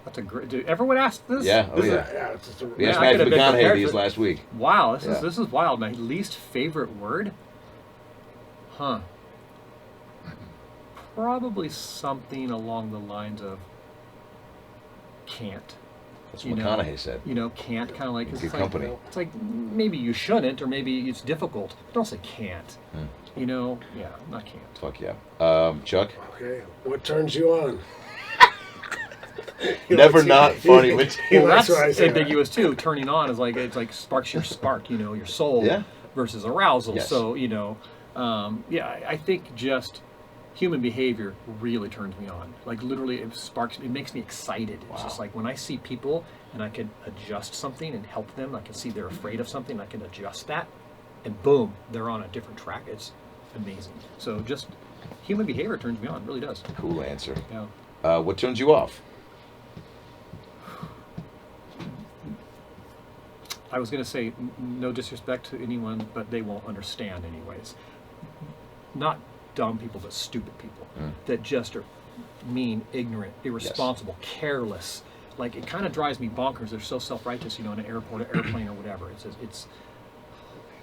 That's a great. Did everyone ask this? Yeah. Oh This is- yeah. yeah, it's just a, We asked I Matthew could have been McConaughey prepared these for- last week. Wow, Yeah. this is wild. My least favorite word? Huh. Probably something along the lines of can't. That's You what know, McConaughey said. You know, can't kind of like Good it's company. Like, it's like maybe you shouldn't, or maybe it's difficult. But don't say can't. You know, yeah, not can't. Fuck yeah. Chuck? okay. What turns you on? He Never likes- not funny. Which, He Well, likes that's what I say. ambiguous too. Turning on is like it's like sparks your spark. You know, your soul Yeah. versus arousal. Yes. So you know, yeah, I think just human behavior really turns me on. Like literally, it sparks. It makes me excited. It's just like when I see people and I can adjust something and help them. I can see they're afraid of something. I can adjust that, and boom, they're on a different track. It's amazing. So just human behavior turns me on. It really does. cool answer. Yeah. What turns you off? I was going to say, no disrespect to anyone, but they won't understand anyways. Not dumb people, but stupid people that just are mean, ignorant, irresponsible, careless. Like, it kind of drives me bonkers. They're so self-righteous, you know, in an airport, or airplane, or whatever. It's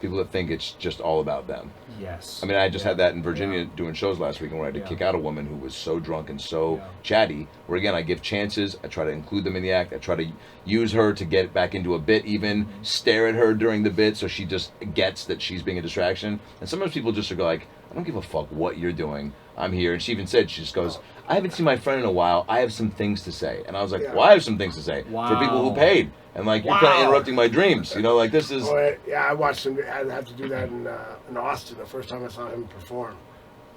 People that think it's just all about them. yes. I mean, I just had that in Virginia Yeah. doing shows last week, where I had to Yeah. kick out a woman who was so drunk and so Yeah. chatty. Where again, I give chances. I try to include them in the act. I try to use her to get back into a bit, even stare at her during the bit, so she just gets that she's being a distraction. And sometimes people just are like, I don't give a fuck what you're doing. I'm here. And she even said, she just goes, I haven't seen my friend in a while. I have some things to say. And I was like, Yeah. well, I have some things to say for people who Wow. paid. And like, you're kind Wow. of interrupting my dreams. You know, like this is. Oh, yeah, I watched him. I had to do that in Austin the first time I saw him perform.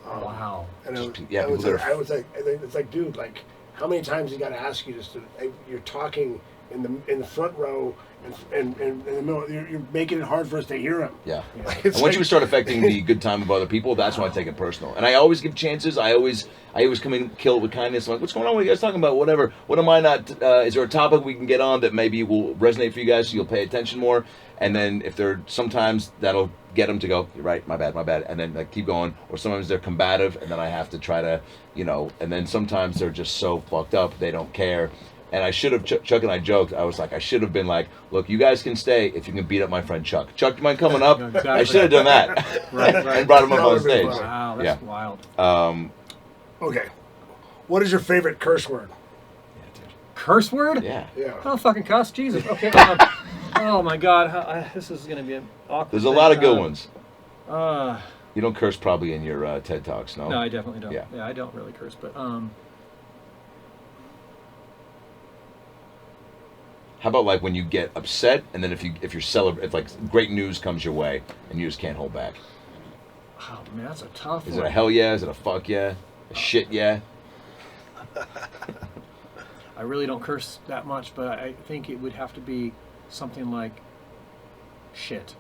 Wow. And Just it, yeah, I, was people like, that are- I was like, it's like, dude, like, how many times you got to ask you just to? You're talking in the front row and in the middle. You're making it hard for us to hear him. Yeah. Like, And once you start affecting the good time of other people, that's when I take it personal. And I always give chances. I always come in, kill it with kindness. I'm like, what's going on? What are you guys talking about? Whatever. What am I not? Is there a topic we can get on that maybe will resonate for you guys so you'll pay attention more? And then if they're sometimes that'll get them to go, you're right, my bad, and then like keep going. Or sometimes they're combative, and then I have to try to, and then sometimes they're just so fucked up they don't care. And I should have, Chuck and I joked, I was like, I should have been like, look, you guys can stay if you can beat up my friend Chuck. Chuck, do you mind coming up? Exactly. I should have done that. Right. And brought him up on stage. Wow, that's wild. Okay. What is your favorite curse word? Curse word? Yeah. Yeah. Oh, fucking cuss, Jesus. Okay. Oh my God, this is gonna be an awkward. There's a lot of good ones. Uh, You don't curse probably in your TED Talks, no? no, I definitely don't. Yeah. I don't really curse, but How about like when you get upset, and then if like great news comes your way, and you just can't hold back? oh man, that's a tough Is one. it a hell yeah? Is it a fuck yeah? A shit yeah? I really don't curse that much, but I think it would have to be something like shit,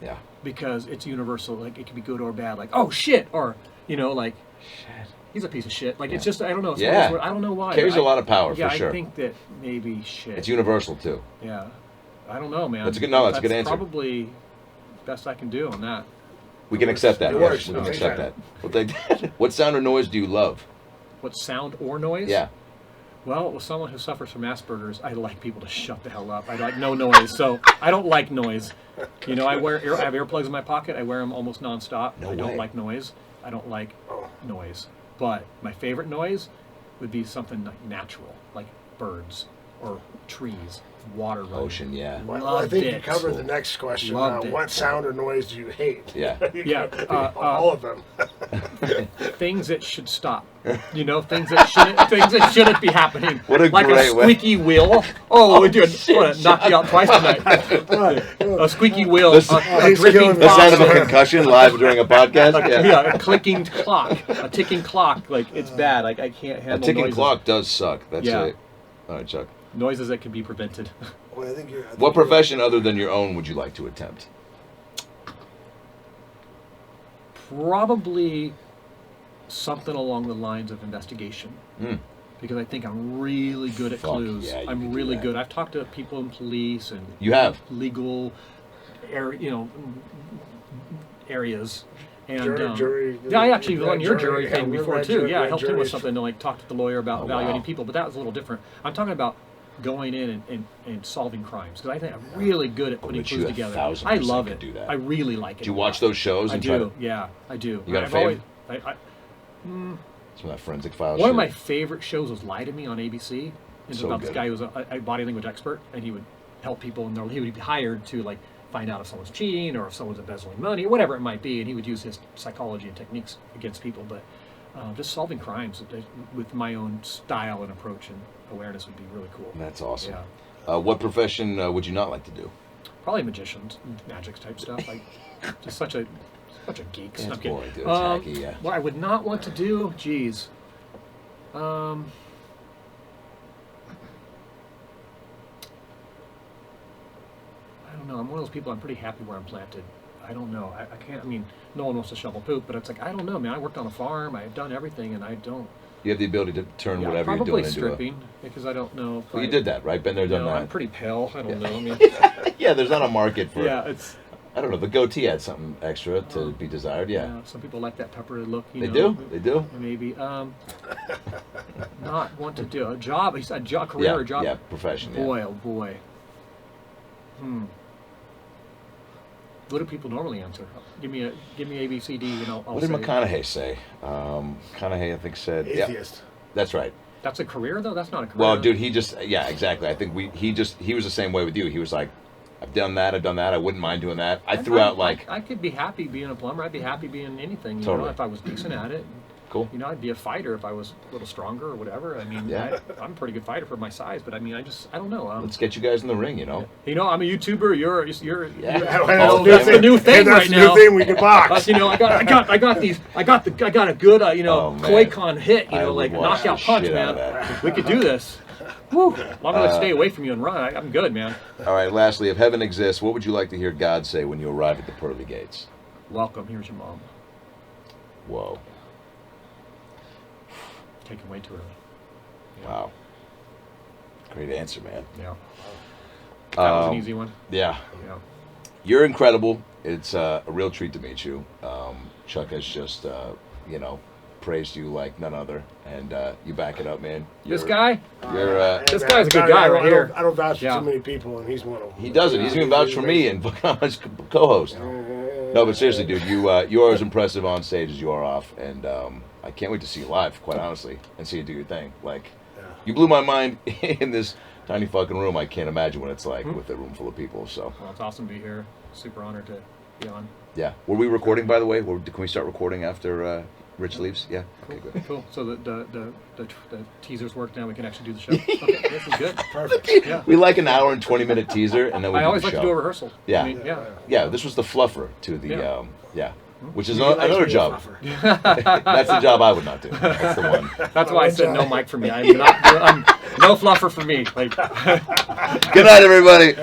Yeah. because it's universal. Like it can be good or bad. Like oh shit, or like Shit. he's a piece of shit. Like Yeah. it's just I don't know. It's Yeah. one of those words- I don't know why. Carries a lot of power, Yeah, for sure. I think that maybe shit. It's universal too. Yeah, I don't know, man. That's a good- no, that's a good answer. Probably best I can do on that. We can accept that. It Yes, works. we can Okay, accept fine. that. What sound or noise do you love? What sound or noise? Yeah. Well, with someone who suffers from Asperger's, I like people to shut the hell up. I like no noise, so I don't like noise. I have earplugs in my pocket. I wear them almost nonstop. No I don't way. like noise. I don't like noise. But my favorite noise would be something like natural, like birds or trees, water running. Ocean, yeah. Well, I Loved think you it. covered the next question. Loved it. What sound or noise do you hate? Yeah. Yeah, All of them. things that should stop. Things that shouldn't be happening. What a like great a way. squeaky wheel. Oh, dude, I'm gonna knock you out twice tonight. A squeaky wheel, This- a He's dripping killing The sound of a faucet. concussion live during a podcast? Yeah. Yeah, a clicking clock, a ticking clock. Like it's bad. Like I can't A handle ticking noises. clock does suck. That's Yeah. it. All right, Chuck. Noises that can be prevented. Well, I think I think What profession other than your own would you like to attempt? Probably something along the lines of investigation. Mm. Because I think I'm really good at Fuck clues. yeah, you I'm can do really that. good. I've talked to people in police and You have? legal areas. And Jury. yeah, I actually was on your jury, jury thing yeah, before red too. jury- Yeah, I red helped him with juries. something to like talk to the lawyer about Oh, evaluating wow. people, but that was a little different. I'm talking about going in and solving crimes because I think I'm really good at putting Which you clues together. 1000% I love could it. do that. I really like it. Do you a watch lot. those shows? I and try do. to- Yeah, I do. You got a I've always- fave? Some of that forensic files. One shit. of my favorite shows was Lie to Me on ABC. It's So about this good. guy who was a body language expert, and he would help people, and he would be hired to like find out if someone's cheating or if someone's embezzling money or whatever it might be, and he would use his psychology and techniques against people. But just solving crimes with my own style and approach and awareness would be really cool. That's awesome. Yeah, What profession would you not like to do? probably magicians, magic type stuff. Like just such a geeks. It's I'm kidding. boring, dude. It's hacky, yeah. What I would not want to do, geez. I don't know. I'm one of those people. I'm pretty happy where I'm planted. I don't know. I can't. I mean, no one wants to shovel poop, but it's like I don't know, man. I worked on a farm. I've done everything, and I don't. You have the ability to turn Yeah, whatever you're probably doing into a... stripping because I don't know. If Well, you I- did that, right? Been there, done No, I'm that. pretty pale. I don't know. I mean, Yeah, there's not a market for... yeah, it's. I don't know. The goatee had something extra to be desired. Yeah. Some people like that pepper look. They do. They do. Maybe. Not want to do a job. A job, career or job. Yeah, profession. Yeah. Boy, oh boy. What do people normally answer? Give me A, B, C, D, and I'll What did say. McConaughey say? McConaughey, I think, said... Yeah, Atheist. that's right. That's a career, though. That's not a career. Well, dude, he just... Yeah, exactly. I think he was the same way with you. He was like, I've done that. I wouldn't mind doing that. I threw out like... I could be happy being a plumber. I'd be happy being anything. You Totally. know, if I was decent at it. Cool. You know, I'd be a fighter if I was a little stronger or whatever. I mean, Yeah. I'm a pretty good fighter for my size, but I mean, I don't know. Let's get you guys in the ring, you know? You know, I'm a YouTuber. You're Yeah. That's that's the new thing that's right the now. new thing we can box. You know, I got a good, Oh, man. Koi-Con hit, I would like watch knockout the punch, shit out man. of that. We could do this. Woo! Long as I stay away from you and run, I'm good, man. All right, lastly, if heaven exists, what would you like to hear God say when you arrive at the pearly gates? Welcome, here's your mom. Whoa. Taken way too early. Yeah. Wow. Great answer, man. Yeah. That was an easy one. Yeah. Yeah. You're incredible. It's a real treat to meet you. Chuck has just, praised you like none other, and you back it up, man. This guy? You're. This guy's a good guy right here. I don't vouch for Yeah. too many people, and he's one of them. He doesn't. He's even vouched for me and become his co-host. No, but seriously, dude, you are as impressive on stage as you are off, and I can't wait to see you live, quite honestly, and see you do your thing. Like, you blew my mind in this tiny fucking room. I can't imagine what it's like with a room full of people. So. Well, it's awesome to be here. Super honored to be on. Yeah. Were we recording, by the way? Can we start recording after Rich leaves? Yeah. Okay, good. Cool. So the teasers work now. We can actually do the show. Okay, this is good. Perfect. Yeah. We like an hour and 20-minute teaser, and then we I do always the like show. to do a rehearsal. Yeah. I mean, yeah. Yeah, this was the fluffer to the, Yeah. which is He likes another being a job. fluffer. That's the job I would not do. That's the one. That's why I said no mic for me. I'm no fluffer for me. Like. Good night, everybody.